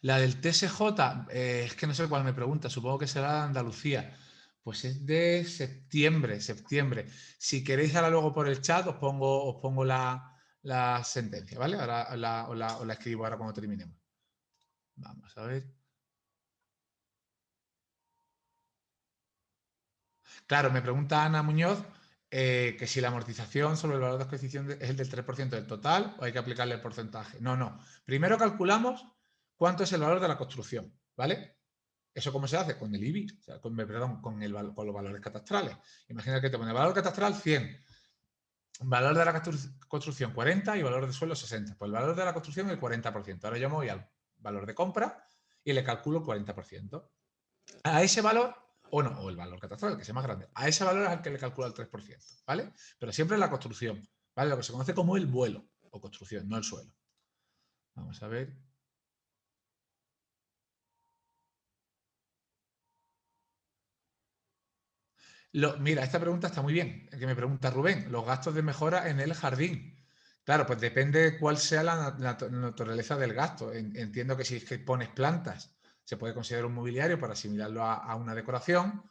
La del TSJ, es que no sé cuál me pregunta. Supongo que será de Andalucía. Pues es de septiembre. Si queréis ahora luego por el chat, os pongo la sentencia, ¿vale? Ahora os la escribo ahora cuando terminemos. Vamos a ver. Claro, me pregunta Ana Muñoz que si la amortización sobre el valor de adquisición es el del 3% del total o hay que aplicarle el porcentaje. No, no. Primero calculamos cuánto es el valor de la construcción, ¿vale? ¿Eso cómo se hace? Con el IBI, o sea, con los valores catastrales. Imagina que te pone valor catastral 100, valor de la construcción 40 y valor de suelo 60. Pues el valor de la construcción el 40%. Ahora yo me voy al valor de compra y le calculo el 40%. A ese valor, o el valor catastral, que sea más grande, a ese valor es al que le calcula el 3%, ¿vale? Pero siempre la construcción, ¿vale? Lo que se conoce como el vuelo o construcción, no el suelo. Vamos a ver. Mira, esta pregunta está muy bien, que me pregunta Rubén, los gastos de mejora en el jardín. Claro, pues depende de cuál sea la naturaleza del gasto. Entiendo que si es que pones plantas, se puede considerar un mobiliario para asimilarlo a una decoración,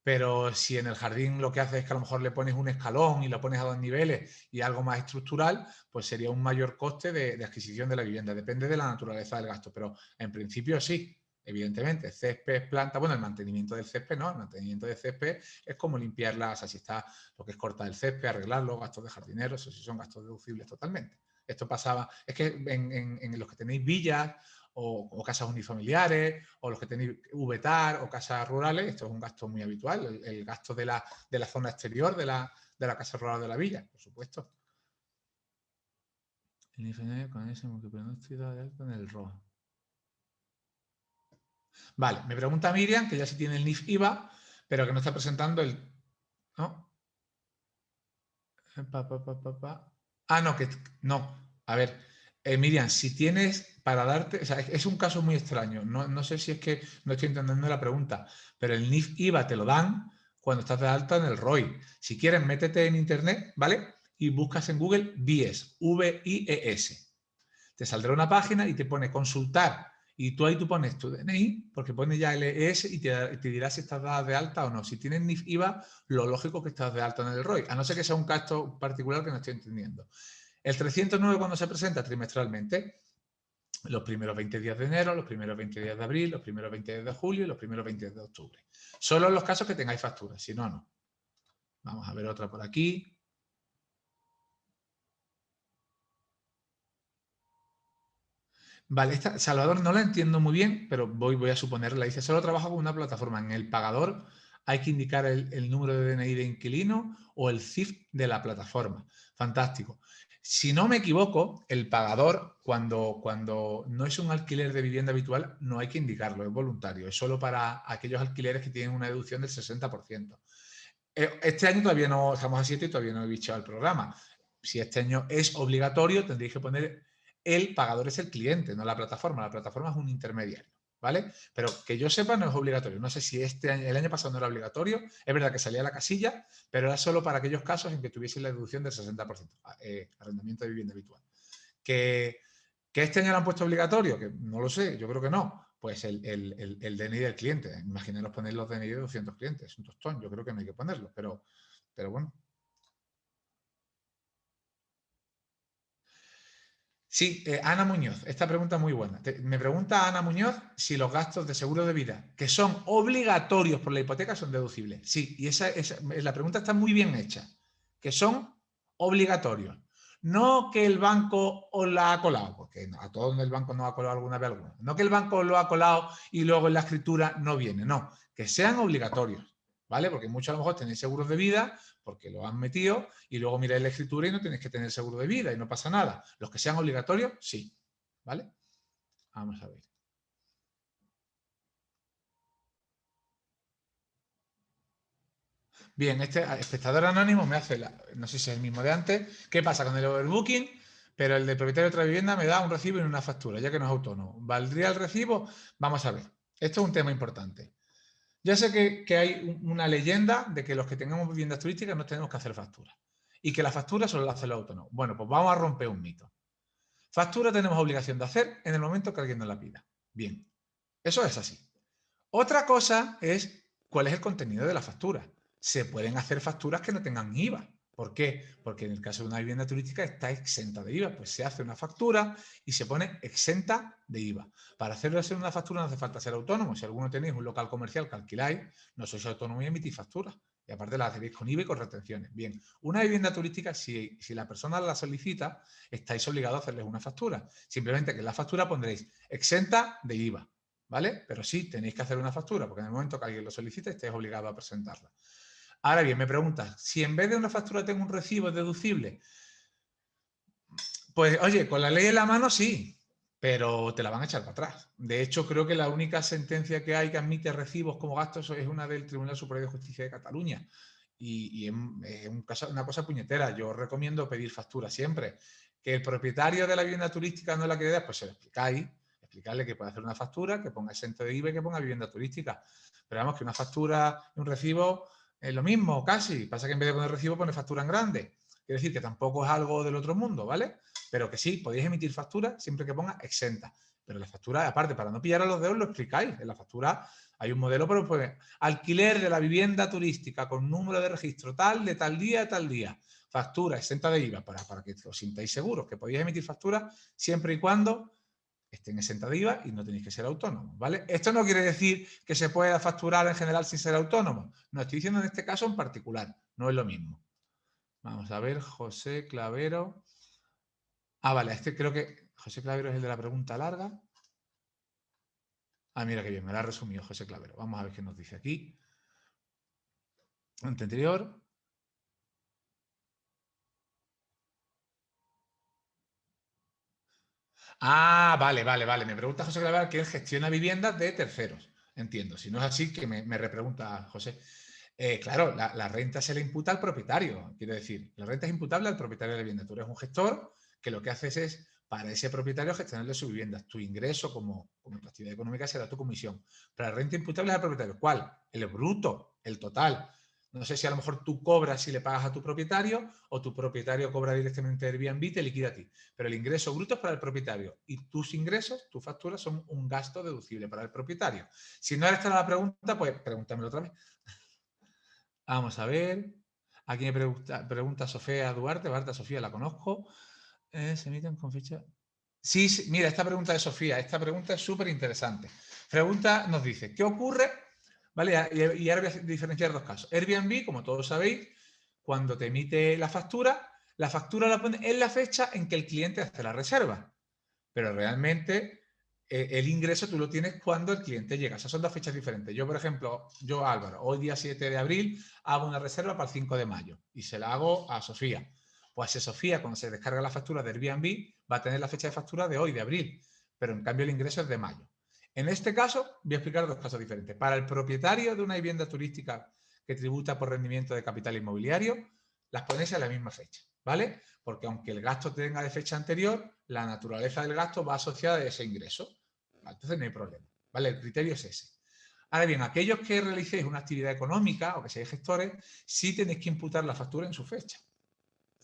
pero si en el jardín lo que haces es que a lo mejor le pones un escalón y lo pones a 2 niveles y algo más estructural, pues sería un mayor coste de adquisición de la vivienda. Depende de la naturaleza del gasto, pero en principio sí. Evidentemente, césped, planta, bueno, el mantenimiento del césped no, el mantenimiento del césped es como limpiarlas, así está lo que es cortar el césped, arreglarlo, gastos de jardinero, eso sí son gastos deducibles totalmente. Esto pasaba, es que en los que tenéis villas o casas unifamiliares, o los que tenéis VTAR o casas rurales, esto es un gasto muy habitual, el gasto de la zona exterior de la casa rural de la villa, por supuesto. El IFN con ese multipronóstico de alto en el rojo. Vale, me pregunta Miriam, que ya sí tiene el NIF IVA, pero que no está presentando el... ¿No? No, que no. A ver, Miriam, si tienes para darte, o sea, es un caso muy extraño. No sé si es que no estoy entendiendo la pregunta, pero el NIF IVA te lo dan cuando estás de alta en el ROI. Si quieres, métete en internet, ¿vale? Y buscas en Google VIES, VIES. Te saldrá una página y te pone consultar. Y tú pones tu DNI, porque pone ya LES y te dirá si estás dada de alta o no. Si tienes NIF IVA, lo lógico es que estás de alta en el ROI, a no ser que sea un caso particular que no estoy entendiendo. El 309 cuando se presenta trimestralmente, los primeros 20 días de enero, los primeros 20 días de abril, los primeros 20 días de julio y los primeros 20 días de octubre. Solo en los casos que tengáis facturas, si no, no. Vamos a ver otra por aquí. Vale, Salvador no la entiendo muy bien, pero voy a suponerla. Dice, solo trabajo con una plataforma. En el pagador hay que indicar el número de DNI de inquilino o el CIF de la plataforma. Fantástico. Si no me equivoco, el pagador, cuando no es un alquiler de vivienda habitual, no hay que indicarlo, es voluntario. Es solo para aquellos alquileres que tienen una deducción del 60%. Este año todavía no estamos a 7 y todavía no he bichado el programa. Si este año es obligatorio, tendréis que poner el pagador es el cliente, no la plataforma. La plataforma es un intermediario, ¿vale? Pero que yo sepa no es obligatorio. No sé si el año pasado no era obligatorio. Es verdad que salía a la casilla, pero era solo para aquellos casos en que tuviese la deducción del 60%, arrendamiento de vivienda habitual. ¿Que este año lo han puesto obligatorio? Que no lo sé, yo creo que no. Pues el DNI del cliente. Imaginaros poner los DNI de 200 clientes. Es un tostón. Yo creo que no hay que ponerlo, pero bueno. Sí, Ana Muñoz, esta pregunta es muy buena. Me pregunta Ana Muñoz si los gastos de seguro de vida, que son obligatorios por la hipoteca, son deducibles. Sí, y la pregunta está muy bien hecha, que son obligatorios. No que el banco os la ha colado, porque a todos el banco nos ha colado alguna vez alguna. No que el banco lo ha colado y luego en la escritura no viene, no, que sean obligatorios, ¿vale? Porque muchos a lo mejor tenéis seguros de vida porque lo han metido y luego miráis la escritura y no tenéis que tener seguro de vida y no pasa nada. Los que sean obligatorios, sí, ¿vale? Vamos a ver. Bien, este espectador anónimo me hace, no sé si es el mismo de antes, ¿qué pasa con el overbooking? Pero el de propietario de otra vivienda me da un recibo y una factura, ya que no es autónomo. ¿Valdría el recibo? Vamos a ver. Esto es un tema importante. Ya sé que hay una leyenda de que los que tengamos viviendas turísticas no tenemos que hacer factura y que la factura solo la hace el autónomo. Bueno, pues vamos a romper un mito. Factura tenemos obligación de hacer en el momento que alguien nos la pida. Bien, eso es así. Otra cosa es cuál es el contenido de la factura. Se pueden hacer facturas que no tengan IVA. ¿Por qué? Porque en el caso de una vivienda turística está exenta de IVA. Pues se hace una factura y se pone exenta de IVA. Para hacerlo hacer una factura no hace falta ser autónomo. Si alguno tenéis un local comercial que alquiláis, no sois autónomo y emitís facturas. Y aparte la hacéis con IVA y con retenciones. Bien, una vivienda turística, si la persona la solicita, estáis obligados a hacerles una factura. Simplemente que en la factura pondréis exenta de IVA. ¿Vale? Pero sí, tenéis que hacer una factura, porque en el momento que alguien lo solicite, estáis obligados a presentarla. Ahora bien, me preguntas, si en vez de una factura tengo un recibo deducible, pues oye, con la ley en la mano sí, pero te la van a echar para atrás. De hecho, creo que la única sentencia que hay que admite recibos como gastos es una del Tribunal Superior de Justicia de Cataluña. Y es una cosa puñetera. Yo os recomiendo pedir factura siempre. Que el propietario de la vivienda turística no la quiere dar, pues se lo explicáis. Explicarle que puede hacer una factura, que ponga exento de IVA y que ponga vivienda turística. Pero vamos, que una factura y un recibo es lo mismo, casi. Pasa que en vez de poner recibo, pone factura en grande. Quiere decir que tampoco es algo del otro mundo, ¿vale? Pero que sí, podéis emitir factura siempre que ponga exenta. Pero la factura, aparte, para no pillar a los dedos, lo explicáis. En la factura hay un modelo, pero pues alquiler de la vivienda turística con número de registro tal, de tal día a tal día. Factura exenta de IVA para que os sintáis seguros que podéis emitir factura siempre y cuando estén exenta de IVA y no tenéis que ser autónomos, ¿vale? Esto no quiere decir que se pueda facturar en general sin ser autónomo. No estoy diciendo en este caso en particular, no es lo mismo. Vamos a ver, José Clavero. Ah, vale, este creo que José Clavero es el de la pregunta larga. Ah, mira qué bien, me la ha resumido José Clavero. Vamos a ver qué nos dice aquí. Anterior. Ah, vale. Me pregunta José Clavero que él gestiona viviendas de terceros. Entiendo. Si no es así, que me repregunta José. Claro, la renta se le imputa al propietario. Quiero decir, la renta es imputable al propietario de la vivienda. Tú eres un gestor que lo que haces es, para ese propietario, gestionarle su vivienda. Tu ingreso como tu actividad económica será tu comisión. Pero la renta imputable es al propietario. ¿Cuál? El bruto, el total. No sé si a lo mejor tú cobras si le pagas a tu propietario o tu propietario cobra directamente de Airbnb y te liquida a ti. Pero el ingreso bruto es para el propietario y tus ingresos, tus facturas son un gasto deducible para el propietario. Si no eres la pregunta, pues pregúntamelo otra vez. Vamos a ver. Aquí me pregunta Sofía Duarte. Marta Sofía, la conozco. Se emiten con fecha. Sí, sí, mira, esta pregunta de Sofía. Esta pregunta es súper interesante. Pregunta nos dice: ¿qué ocurre? ¿Vale? Y ahora voy a diferenciar dos casos. Airbnb, como todos sabéis, cuando te emite la factura la pone en la fecha en que el cliente hace la reserva. Pero realmente el ingreso tú lo tienes cuando el cliente llega. Esas son dos fechas diferentes. Yo, por ejemplo, Álvaro, hoy día 7 de abril hago una reserva para el 5 de mayo y se la hago a Sofía. Pues a Sofía, cuando se descarga la factura de Airbnb, va a tener la fecha de factura de hoy, de abril, pero en cambio el ingreso es de mayo. En este caso, voy a explicar dos casos diferentes. Para el propietario de una vivienda turística que tributa por rendimiento de capital inmobiliario, las ponéis a la misma fecha, ¿vale? Porque aunque el gasto tenga de fecha anterior, la naturaleza del gasto va asociada a ese ingreso. Entonces no hay problema, ¿vale? El criterio es ese. Ahora bien, aquellos que realicéis una actividad económica o que seáis gestores, sí tenéis que imputar la factura en su fecha,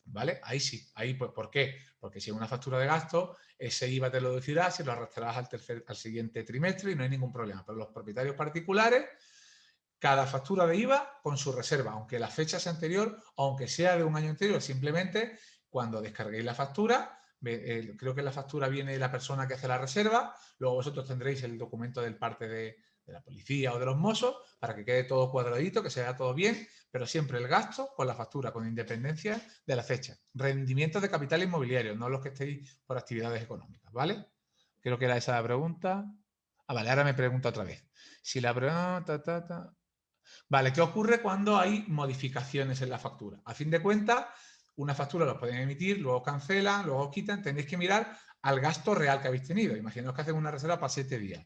¿vale? Ahí sí. Ahí, pues, ¿por qué? Porque si es una factura de gasto, ese IVA te lo deducirás, se lo arrastrarás al siguiente trimestre y no hay ningún problema. Pero los propietarios particulares, cada factura de IVA con su reserva, aunque la fecha sea anterior, aunque sea de un año anterior, simplemente cuando descarguéis la factura, creo que en la factura viene la persona que hace la reserva, luego vosotros tendréis el documento del parte de la policía o de los mozos para que quede todo cuadradito, que se vea todo bien, pero siempre el gasto con la factura, con independencia de la fecha. Rendimientos de capital inmobiliario, no los que estéis por actividades económicas, ¿vale? Creo que era esa la pregunta. Ah, vale, ahora me pregunta otra vez. Si la pregunta... Vale, ¿qué ocurre cuando hay modificaciones en la factura? A fin de cuentas, una factura la pueden emitir, luego cancelan, luego quitan. Tenéis que mirar al gasto real que habéis tenido. Imaginaos que hacen una reserva para 7 días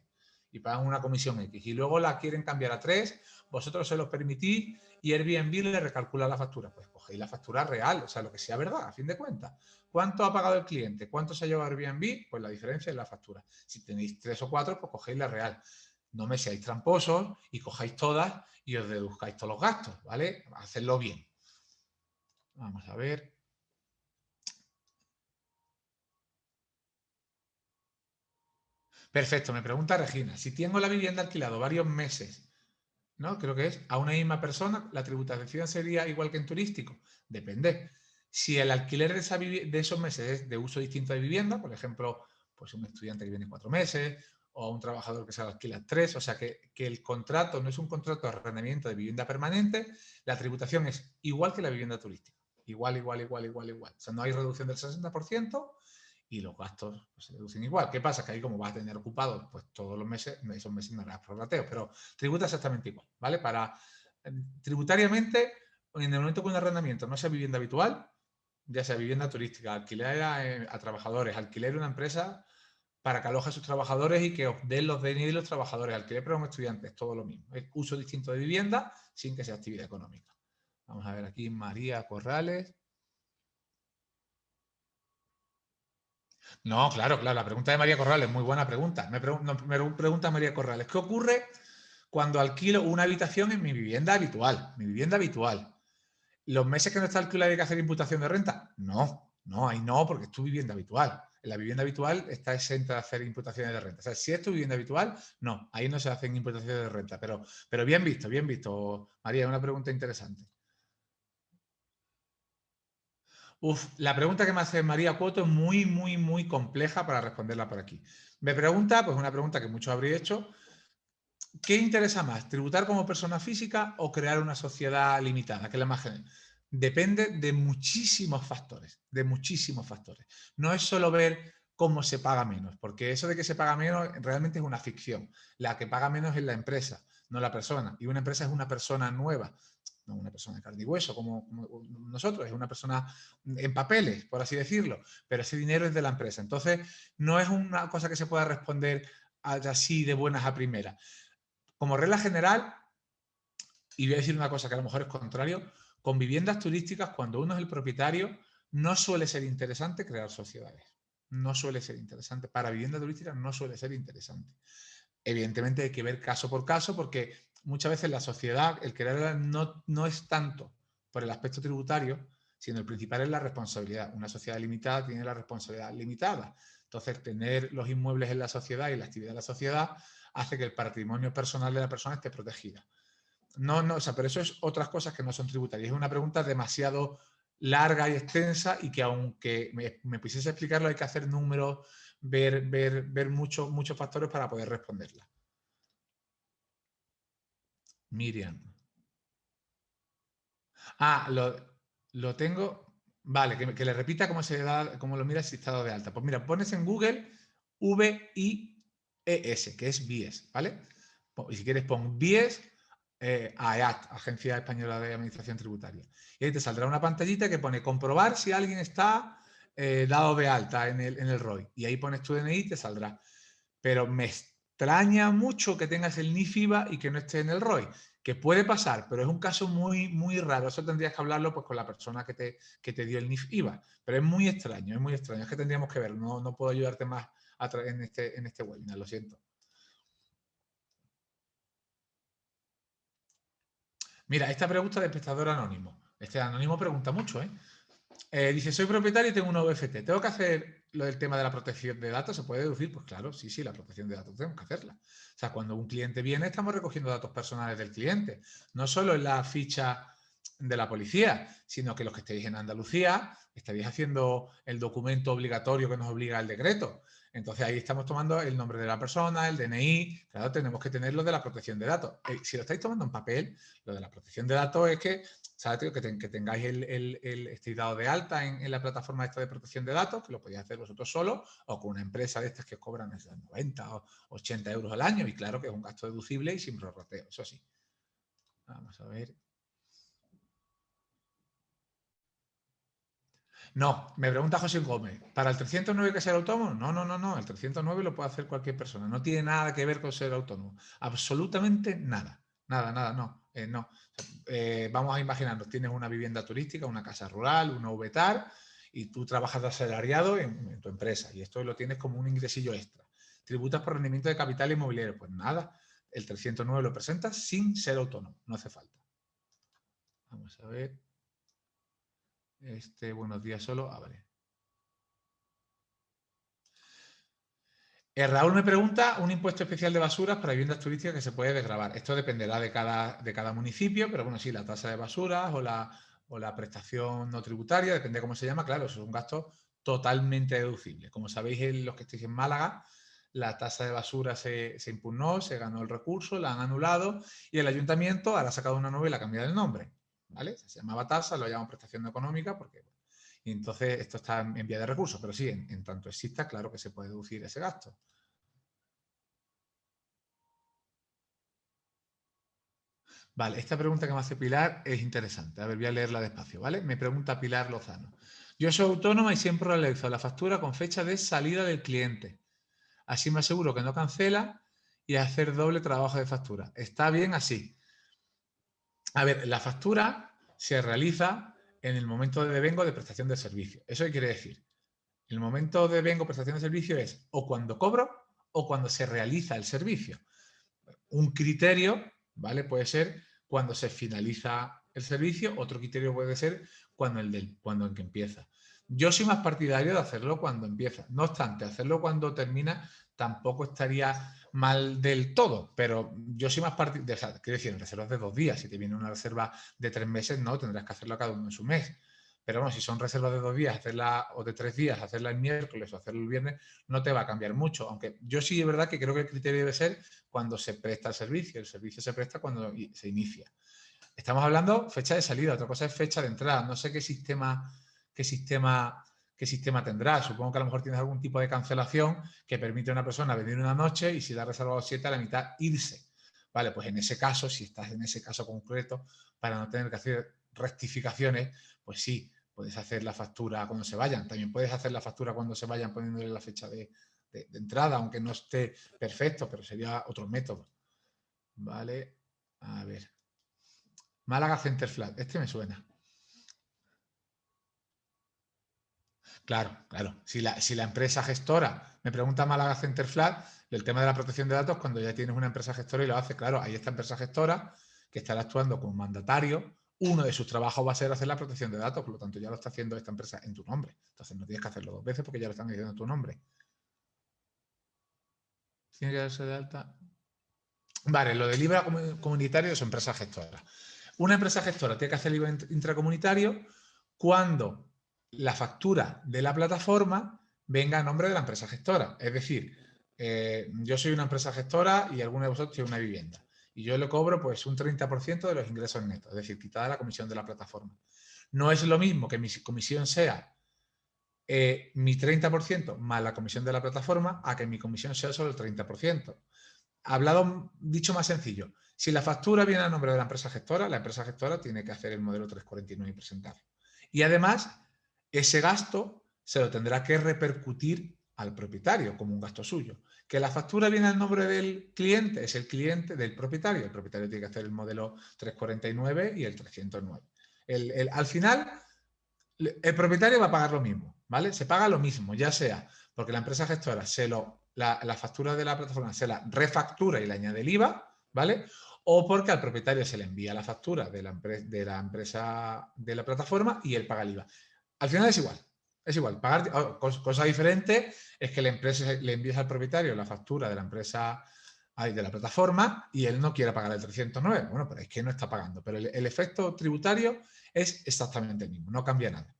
y pagan una comisión X y luego la quieren cambiar a 3, vosotros se los permitís y Airbnb le recalcula la factura. Pues cogéis la factura real, o sea, lo que sea verdad, a fin de cuentas. ¿Cuánto ha pagado el cliente? ¿Cuánto se ha llevado Airbnb? Pues la diferencia es la factura. Si tenéis 3 o 4, pues cogéis la real. No me seáis tramposos y cojáis todas y os deduzcáis todos los gastos, ¿vale? Hacedlo bien. Vamos a ver. Perfecto, me pregunta Regina. Si tengo la vivienda alquilado varios meses, ¿no? Creo que es a una misma persona, ¿la tributación sería igual que en turístico? Depende. Si el alquiler de esos meses es de uso distinto de vivienda, por ejemplo, pues un estudiante que viene 4 meses o un trabajador que se alquila 3, o sea que el contrato no es un contrato de arrendamiento de vivienda permanente, la tributación es igual que la vivienda turística. Igual, igual, igual, igual, igual. O sea, no hay reducción del 60% y los gastos pues, se reducen igual. ¿Qué pasa? Que ahí como vas a tener ocupado pues todos los meses, esos meses no harás prorrateo, pero tributa exactamente igual, ¿vale? Tributariamente, en el momento que un arrendamiento no sea vivienda habitual, ya sea vivienda turística, alquiler a trabajadores, alquiler una empresa para que aloje a sus trabajadores y que os den los DNI de los trabajadores, alquiler para un estudiante, es todo lo mismo. Es uso distinto de vivienda sin que sea actividad económica. Vamos a ver aquí María Corrales. No, claro, claro. La pregunta de María Corrales, muy buena pregunta. Me pregunta María Corrales, ¿qué ocurre cuando alquilo una habitación en mi vivienda habitual? Mi vivienda habitual. ¿Los meses que no está alquilada hay que hacer imputación de renta? No, no, ahí no, porque es tu vivienda habitual. En la vivienda habitual está exenta de hacer imputaciones de renta. O sea, si es tu vivienda habitual, no, ahí no se hacen imputaciones de renta. Pero bien visto, María, una pregunta interesante. Uf, la pregunta que me hace María Cuoto es muy, muy, muy compleja para responderla por aquí. Me pregunta, pues una pregunta que muchos habréis hecho, ¿qué interesa más, tributar como persona física o crear una sociedad limitada? Que es la más general. Depende de muchísimos factores, de muchísimos factores. No es solo ver cómo se paga menos, porque eso de que se paga menos realmente es una ficción. La que paga menos es la empresa, no la persona. Y una empresa es una persona nueva, no una persona de carne y hueso como nosotros, es una persona en papeles, por así decirlo, pero ese dinero es de la empresa. Entonces, no es una cosa que se pueda responder así de buenas a primeras. Como regla general, y voy a decir una cosa que a lo mejor es contrario, con viviendas turísticas, cuando uno es el propietario, no suele ser interesante crear sociedades. No suele ser interesante. Para vivienda turística no suele ser interesante. Evidentemente hay que ver caso por caso porque muchas veces la sociedad, el crearla no es tanto por el aspecto tributario, sino el principal es la responsabilidad. Una sociedad limitada tiene la responsabilidad limitada. Entonces, tener los inmuebles en la sociedad y la actividad de la sociedad hace que el patrimonio personal de la persona esté protegida. No, no, o sea, pero eso es otras cosas que no son tributarias. Es una pregunta demasiado larga y extensa y que aunque me pusiese a explicarlo hay que hacer números, ver muchos factores para poder responderla. Miriam. Ah, lo tengo. Vale, que le repita cómo se da, cómo lo miras si está dado de alta. Pues mira, pones en Google VIES, que es BIES, ¿vale? Y si quieres pon BIES AEAT, Agencia Española de Administración Tributaria. Y ahí te saldrá una pantallita que pone comprobar si alguien está dado de alta en el ROI. Y ahí pones tu DNI y te saldrá. Pero me extraña mucho que tengas el NIF-IVA y que no esté en el ROI, que puede pasar, pero es un caso muy, muy raro. Eso tendrías que hablarlo pues, con la persona que te dio el NIF-IVA. Pero es muy extraño, es muy extraño. Es que tendríamos que verlo. No puedo ayudarte más en este webinar, lo siento. Mira, esta pregunta de prestador anónimo. Este anónimo pregunta mucho, ¿eh? Dice, soy propietario y tengo una VFT. ¿Tengo que hacer lo del tema de la protección de datos? ¿Se puede deducir? Pues claro, sí, la protección de datos tenemos que hacerla. O sea, cuando un cliente viene, estamos recogiendo datos personales del cliente. No solo en la ficha, de la policía, sino que los que estéis en Andalucía estaréis haciendo el documento obligatorio que nos obliga el decreto. Entonces ahí estamos tomando el nombre de la persona, el DNI, claro, tenemos que tener lo de la protección de datos. Si lo estáis tomando en papel, lo de la protección de datos es que, ¿sabes? Que tengáis estéis dado de alta en la plataforma esta de protección de datos, que lo podéis hacer vosotros solos o con una empresa de estas que cobran 90 o 80 euros al año, y claro que es un gasto deducible y sin prorrateo, eso sí. Vamos a ver. No, me pregunta José Gómez, ¿para el 309 hay que ser autónomo? No, el 309 lo puede hacer cualquier persona, no tiene nada que ver con ser autónomo, absolutamente nada, no. Vamos a imaginarnos, tienes una vivienda turística, una casa rural, una VTAR, y tú trabajas de asalariado en tu empresa, y esto lo tienes como un ingresillo extra. Tributas por rendimiento de capital inmobiliario, pues nada, el 309 lo presentas sin ser autónomo, no hace falta. Vamos a ver. Buenos días solo. Vale. Raúl me pregunta un impuesto especial de basuras para viviendas turísticas que se puede desgravar. Esto dependerá de cada municipio, pero bueno, sí, la tasa de basuras o la prestación no tributaria, depende de cómo se llama, claro, eso es un gasto totalmente deducible. Como sabéis, los que estéis en Málaga, la tasa de basura se impugnó, se ganó el recurso, la han anulado y el ayuntamiento ahora ha sacado una nueva y la ha cambiado el nombre. ¿Vale? Se llamaba tasa, lo llaman prestación económica porque... Y entonces esto está en vía de recurso, pero sí, en tanto exista, claro que se puede deducir ese gasto. Vale, esta pregunta que me hace Pilar es interesante. A ver, voy a leerla despacio, ¿vale? Me pregunta Pilar Lozano. Yo soy autónoma y siempre realizo la factura con fecha de salida del cliente. Así me aseguro que no cancela y hacer doble trabajo de factura. ¿Está bien así? A ver, la factura se realiza en el momento de devengo de prestación de servicio. ¿Eso qué quiere decir? El momento de devengo de prestación de servicio es o cuando cobro o cuando se realiza el servicio. Un criterio, ¿vale? Puede ser cuando se finaliza el servicio, otro criterio puede ser cuando en que empieza. Yo soy más partidario de hacerlo cuando empieza. No obstante, hacerlo cuando termina tampoco estaría mal del todo, pero yo soy más partidario, o sea, quiero decir, en reservas de 2 días, si te viene una reserva de 3 meses, no, tendrás que hacerlo cada uno en su mes. Pero bueno, si son reservas de 2 días, hacerla, o de 3 días, hacerla el miércoles o hacerlo el viernes, no te va a cambiar mucho. Aunque yo sí es verdad que creo que el criterio debe ser cuando se presta el servicio se presta cuando se inicia. Estamos hablando fecha de salida, otra cosa es fecha de entrada. No sé qué sistema tendrá. Supongo que a lo mejor tienes algún tipo de cancelación que permite a una persona venir una noche y si la ha reservado 7 a la mitad irse. Vale, pues en ese caso, si estás en ese caso concreto, para no tener que hacer rectificaciones, pues sí, puedes hacer la factura cuando se vayan. También puedes hacer la factura cuando se vayan poniéndole la fecha de entrada, aunque no esté perfecto, pero sería otro método. Vale, a ver. Málaga Centerflat, este me suena. Claro. Si la empresa gestora me pregunta Málaga Centerflat, el tema de la protección de datos, cuando ya tienes una empresa gestora y lo hace, claro, hay esta empresa gestora que estará actuando como mandatario. Uno de sus trabajos va a ser hacer la protección de datos, por lo tanto ya lo está haciendo esta empresa en tu nombre. Entonces no tienes que hacerlo 2 veces porque ya lo están diciendo en tu nombre. Tiene que darse de alta. Vale, lo del IVA comunitario es empresa gestora. Una empresa gestora tiene que hacer el IVA intracomunitario cuando la factura de la plataforma venga a nombre de la empresa gestora. Es decir, yo soy una empresa gestora y alguno de vosotros tiene una vivienda. Y yo le cobro pues un 30% de los ingresos netos, es decir, quitada la comisión de la plataforma. No es lo mismo que mi comisión sea mi 30% más la comisión de la plataforma a que mi comisión sea solo el 30%. Dicho más sencillo, si la factura viene a nombre de la empresa gestora tiene que hacer el modelo 349 y presentarlo. Y además, ese gasto se lo tendrá que repercutir al propietario como un gasto suyo. Que la factura viene al nombre del cliente, es el cliente del propietario. El propietario tiene que hacer el modelo 349 y el 309. Al final, el propietario va a pagar lo mismo, ¿vale? Se paga lo mismo, ya sea porque la empresa gestora la factura de la plataforma se la refactura y le añade el IVA, ¿vale? O porque al propietario se le envía la factura de la empresa de la plataforma y él paga el IVA. Al final es igual. Es igual. Cosa diferente es que la empresa le envíes al propietario la factura de la empresa ahí de la plataforma y él no quiere pagar el 309. Bueno, pero es que no está pagando. Pero el efecto tributario es exactamente el mismo, no cambia nada.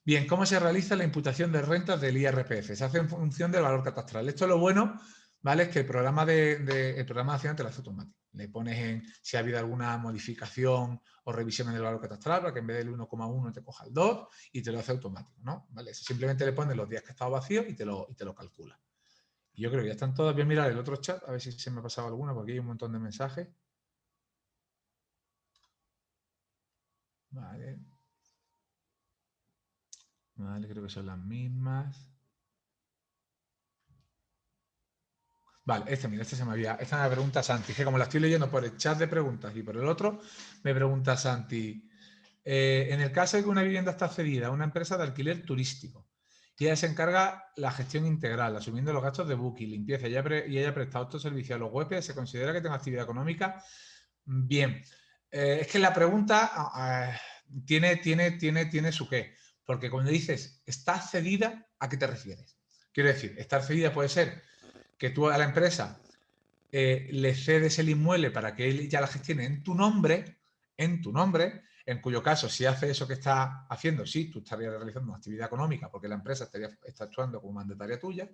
Bien, ¿cómo se realiza la imputación de rentas del IRPF? Se hace en función del valor catastral. Esto es lo bueno, ¿vale? Es que el programa de Hacienda te lo hace automático. Le pones en si ha habido alguna modificación o revisión en el valor catastral para que en vez del 1,1 te coja el 2 y te lo hace automático, ¿no? ¿Vale? Simplemente le pones los días que ha estado vacío y te lo calcula. Y yo creo que ya están todas. Voy a mirar el otro chat a ver si se me ha pasado alguna, porque hay un montón de mensajes. Vale. Vale, creo que son las mismas. Vale, mira, esta me pregunta Santi, que como la estoy leyendo por el chat de preguntas y por el otro, me pregunta Santi, en el caso de que una vivienda está cedida a una empresa de alquiler turístico y ella se encarga la gestión integral, asumiendo los gastos de booking, limpieza y ella ha prestado estos servicios a los huéspedes, ¿se considera que tenga actividad económica? Bien, es que la pregunta tiene su qué, porque cuando dices está cedida, ¿a qué te refieres? Quiero decir, estar cedida puede ser que tú a la empresa le cedes el inmueble para que él ya la gestione en tu nombre, en cuyo caso, si hace eso que está haciendo, sí, tú estarías realizando una actividad económica porque la empresa está actuando como mandataria tuya,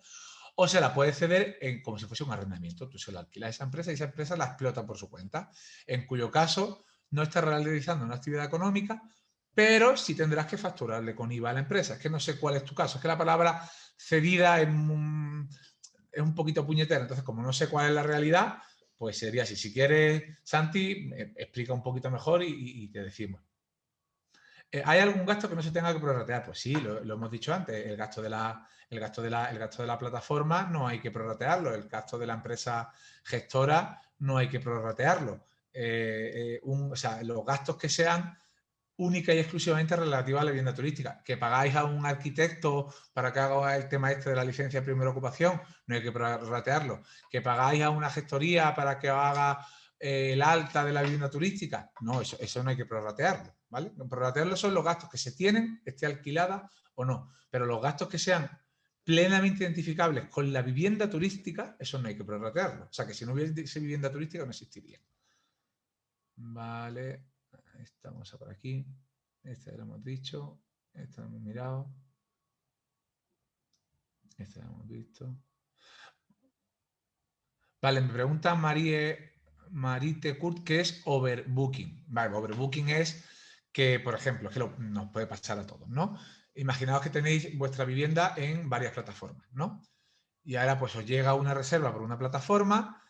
o se la puede ceder como si fuese un arrendamiento. Tú se la alquilas a esa empresa y esa empresa la explota por su cuenta, en cuyo caso no estás realizando una actividad económica, pero sí tendrás que facturarle con IVA a la empresa. Es que no sé cuál es tu caso, es que la palabra cedida es un poquito puñetera, entonces como no sé cuál es la realidad, pues sería así. Si quieres, Santi, explica un poquito mejor y te decimos. ¿Hay algún gasto que no se tenga que prorratear? Pues sí, lo hemos dicho antes, el gasto de la plataforma no hay que prorratearlo, el gasto de la empresa gestora no hay que prorratearlo. O sea, los gastos que sean única y exclusivamente relativa a la vivienda turística. Que pagáis a un arquitecto para que haga el tema este de la licencia de primera ocupación, no hay que prorratearlo. Que pagáis a una gestoría para que haga el alta de la vivienda turística, no, eso no hay que prorratearlo, ¿vale? Prorratearlo son los gastos que se tienen, esté alquilada o no, pero los gastos que sean plenamente identificables con la vivienda turística, eso no hay que prorratearlo. O sea que si no hubiese vivienda turística no existiría. Vale, estamos por aquí. Este lo hemos dicho. Este lo hemos mirado. Este lo hemos visto. Vale, me pregunta Marite Kurt qué es overbooking. Vale, overbooking es que, por ejemplo, que nos puede pasar a todos, ¿no? Imaginaos que tenéis vuestra vivienda en varias plataformas, ¿no? Y ahora pues os llega una reserva por una plataforma.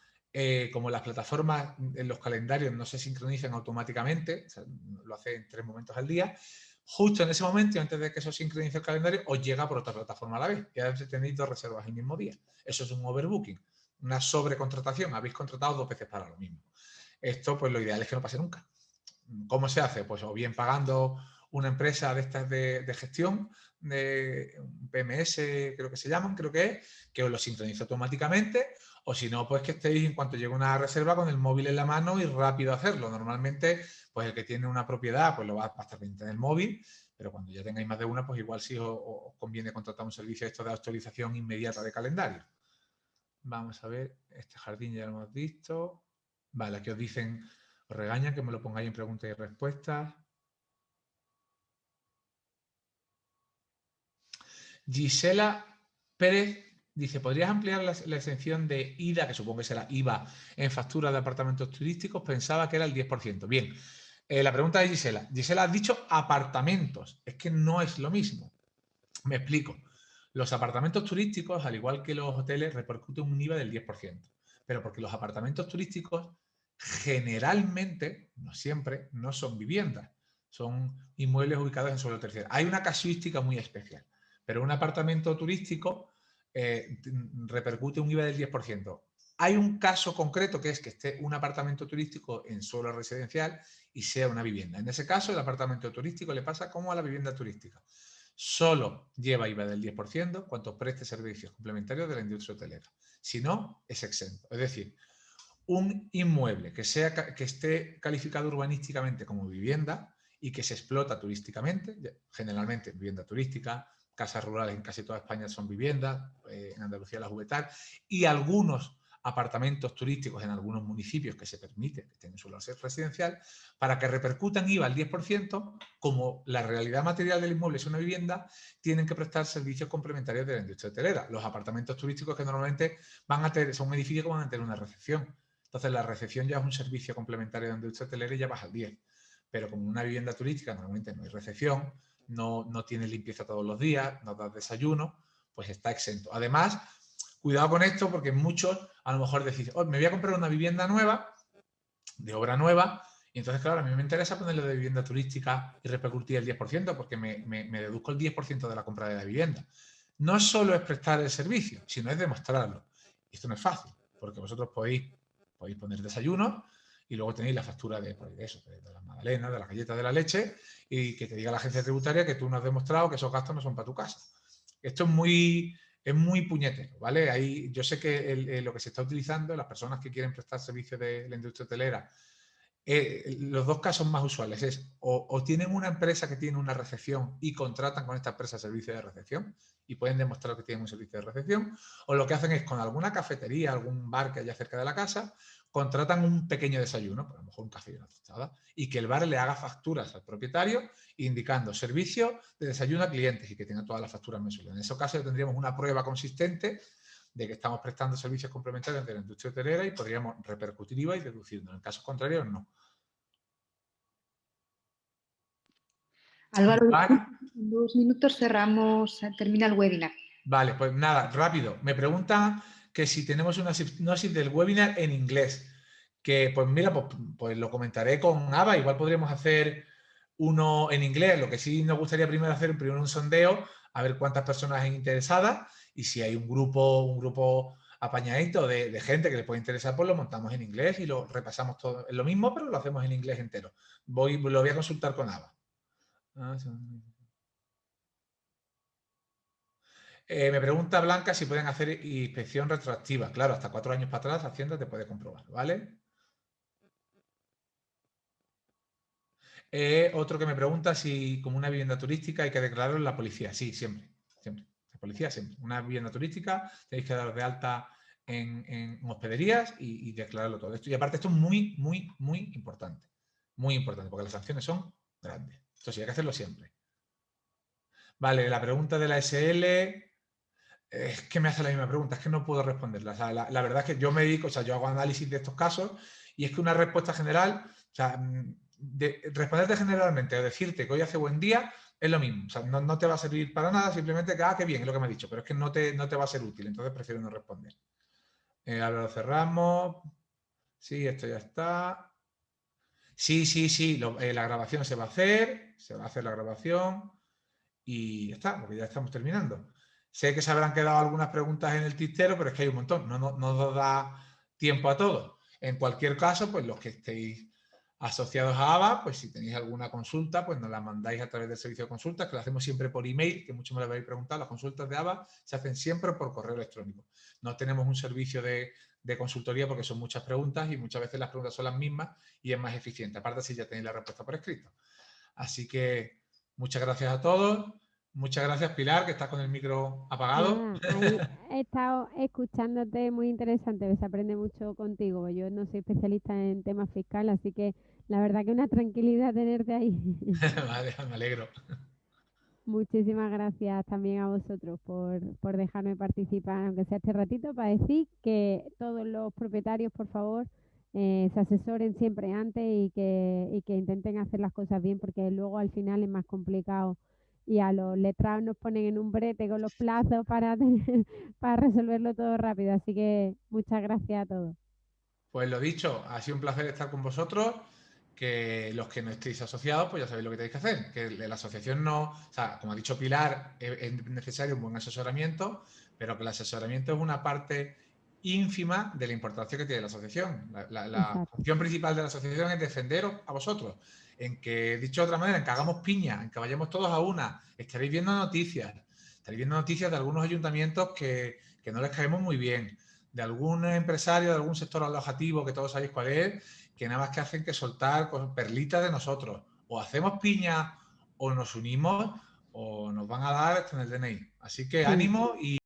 Como las plataformas en los calendarios no se sincronizan automáticamente, o sea, lo hace en 3 momentos al día, justo en ese momento, antes de que eso sincronice el calendario, os llega por otra plataforma a la vez. Y ahora tenéis 2 reservas el mismo día. Eso es un overbooking, una sobrecontratación. Habéis contratado 2 veces para lo mismo. Esto, pues lo ideal es que no pase nunca. ¿Cómo se hace? Pues o bien pagando una empresa de estas de gestión, de PMS, creo que se llaman, que os lo sincroniza automáticamente, o si no, pues que estéis en cuanto llegue una reserva con el móvil en la mano y rápido hacerlo. Normalmente, pues el que tiene una propiedad, pues lo va a estar pendiente en el móvil, pero cuando ya tengáis más de una, pues igual sí os conviene contratar un servicio esto de actualización inmediata de calendario. Vamos a ver, este jardín ya lo hemos visto. Vale, aquí os dicen, os regañan que me lo pongáis en preguntas y respuestas. Gisela Pérez dice, ¿podrías ampliar la exención de IDA, que supongo que será IVA, en facturas de apartamentos turísticos? Pensaba que era el 10%. Bien, la pregunta de Gisela. Gisela ha dicho apartamentos. Es que no es lo mismo. Me explico. Los apartamentos turísticos, al igual que los hoteles, repercuten un IVA del 10%. Pero porque los apartamentos turísticos generalmente, no siempre, no son viviendas. Son inmuebles ubicados en suelo terciario. Hay una casuística muy especial. Pero un apartamento turístico repercute un IVA del 10%. Hay un caso concreto que es que esté un apartamento turístico en suelo residencial y sea una vivienda. En ese caso, el apartamento turístico le pasa como a la vivienda turística. Solo lleva IVA del 10% cuando preste servicios complementarios de la industria hotelera. Si no, es exento. Es decir, un inmueble que esté calificado urbanísticamente como vivienda y que se explota turísticamente, generalmente vivienda turística, casas rurales en casi toda España son viviendas, en Andalucía las Vetar, y algunos apartamentos turísticos en algunos municipios que se permite que tengan suelo residencial, para que repercutan IVA al 10%, como la realidad material del inmueble es una vivienda, tienen que prestar servicios complementarios de la industria hotelera. Los apartamentos turísticos que normalmente van a tener, son edificios que van a tener una recepción. Entonces la recepción ya es un servicio complementario de la industria hotelera y ya baja al 10%. Pero como una vivienda turística normalmente no hay recepción, no tiene limpieza todos los días, no da desayuno, pues está exento. Además, cuidado con esto porque muchos a lo mejor decís, oh, me voy a comprar una vivienda nueva, de obra nueva, y entonces, claro, a mí me interesa ponerle de vivienda turística y repercutir el 10% porque me deduzco el 10% de la compra de la vivienda. No solo es prestar el servicio, sino es demostrarlo. Y esto no es fácil, porque vosotros podéis poner desayuno y luego tenéis la factura de las magdalenas, de las galletas de la leche, y que te diga la agencia tributaria que tú no has demostrado que esos gastos no son para tu casa. Esto es muy puñetero, ¿vale? Ahí yo sé que lo que se está utilizando, las personas que quieren prestar servicios de la industria hotelera, los dos casos más usuales es o tienen una empresa que tiene una recepción y contratan con esta empresa servicio de recepción y pueden demostrar que tienen un servicio de recepción, o lo que hacen es con alguna cafetería, algún bar que haya cerca de la casa, contratan un pequeño desayuno, por lo mejor un café y una tostada, y que el bar le haga facturas al propietario indicando servicio de desayuno a clientes y que tenga todas las facturas mensuales. En ese caso tendríamos una prueba consistente de que estamos prestando servicios complementarios de la industria hotelera y podríamos repercutir IVA y deducirlo. En casos contrarios, no. Álvaro, en 2 minutos termina el webinar. Vale, pues nada, rápido. Me preguntan que si tenemos una hipnosis del webinar en inglés. Que pues mira, pues lo comentaré con Ava. Igual podríamos hacer uno en inglés. Lo que sí nos gustaría primero hacer un sondeo, a ver cuántas personas hay interesadas y si hay un grupo apañadito de gente que le puede interesar, pues lo montamos en inglés y lo repasamos todo. Es lo mismo, pero lo hacemos en inglés entero. Lo voy a consultar con Ava. Me pregunta Blanca si pueden hacer inspección retroactiva. Claro, hasta 4 años para atrás Hacienda te puede comprobar, ¿vale? Otro que me pregunta si como una vivienda turística hay que declararlo en la policía. Sí, siempre, siempre. La policía siempre. Una vivienda turística tenéis que daros de alta en hospederías y declararlo todo esto. Y aparte esto es muy, muy, muy importante. Muy importante, porque las sanciones son grandes. Esto sí, hay que hacerlo siempre. Vale, la pregunta de la SL... Es que me hace la misma pregunta, es que no puedo responderla. O sea, la verdad es que yo me dedico, o sea, yo hago análisis de estos casos y es que una respuesta general, o sea, responderte generalmente o decirte que hoy hace buen día es lo mismo. O sea, no te va a servir para nada, simplemente que, qué bien, es lo que me ha dicho, pero es que no te va a ser útil, entonces prefiero no responder. Ahora lo cerramos. Sí, esto ya está. Sí, la grabación se va a hacer la grabación y ya está, porque ya estamos terminando. Sé que se habrán quedado algunas preguntas en el tintero, pero es que hay un montón, no nos da tiempo a todo. En cualquier caso, pues los que estéis asociados a ABA, pues si tenéis alguna consulta, pues nos la mandáis a través del servicio de consultas, que lo hacemos siempre por email, que muchos me lo habéis preguntado. Las consultas de ABA se hacen siempre por correo electrónico. No tenemos un servicio de consultoría porque son muchas preguntas y muchas veces las preguntas son las mismas y es más eficiente. Aparte, si ya tenéis la respuesta por escrito. Así que muchas gracias a todos. Muchas gracias, Pilar, que estás con el micro apagado. Ahí he estado escuchándote, muy interesante, se aprende mucho contigo. Yo no soy especialista en temas fiscales, así que la verdad que una tranquilidad tenerte ahí. Vale, me alegro. Muchísimas gracias también a vosotros por dejarme participar, aunque sea este ratito, para decir que todos los propietarios, por favor, se asesoren siempre antes y que intenten hacer las cosas bien, porque luego al final es más complicado y a los letrados nos ponen en un brete con los plazos para resolverlo todo rápido. Así que muchas gracias a todos. Pues lo dicho, ha sido un placer estar con vosotros. Que los que no estéis asociados, pues ya sabéis lo que tenéis que hacer. Que la asociación no, o sea, como ha dicho Pilar, es necesario un buen asesoramiento, pero que el asesoramiento es una parte ínfima de la importancia que tiene la asociación. La función principal de la asociación es defenderos a vosotros. En que, dicho de otra manera, en que hagamos piña, en que vayamos todos a una. Estaréis viendo noticias de algunos ayuntamientos que no les caemos muy bien, de algún empresario, de algún sector alojativo que todos sabéis cuál es, que nada más que hacen que soltar perlitas de nosotros. O hacemos piña o nos unimos o nos van a dar esto en el DNI. Así que Sí. ánimo y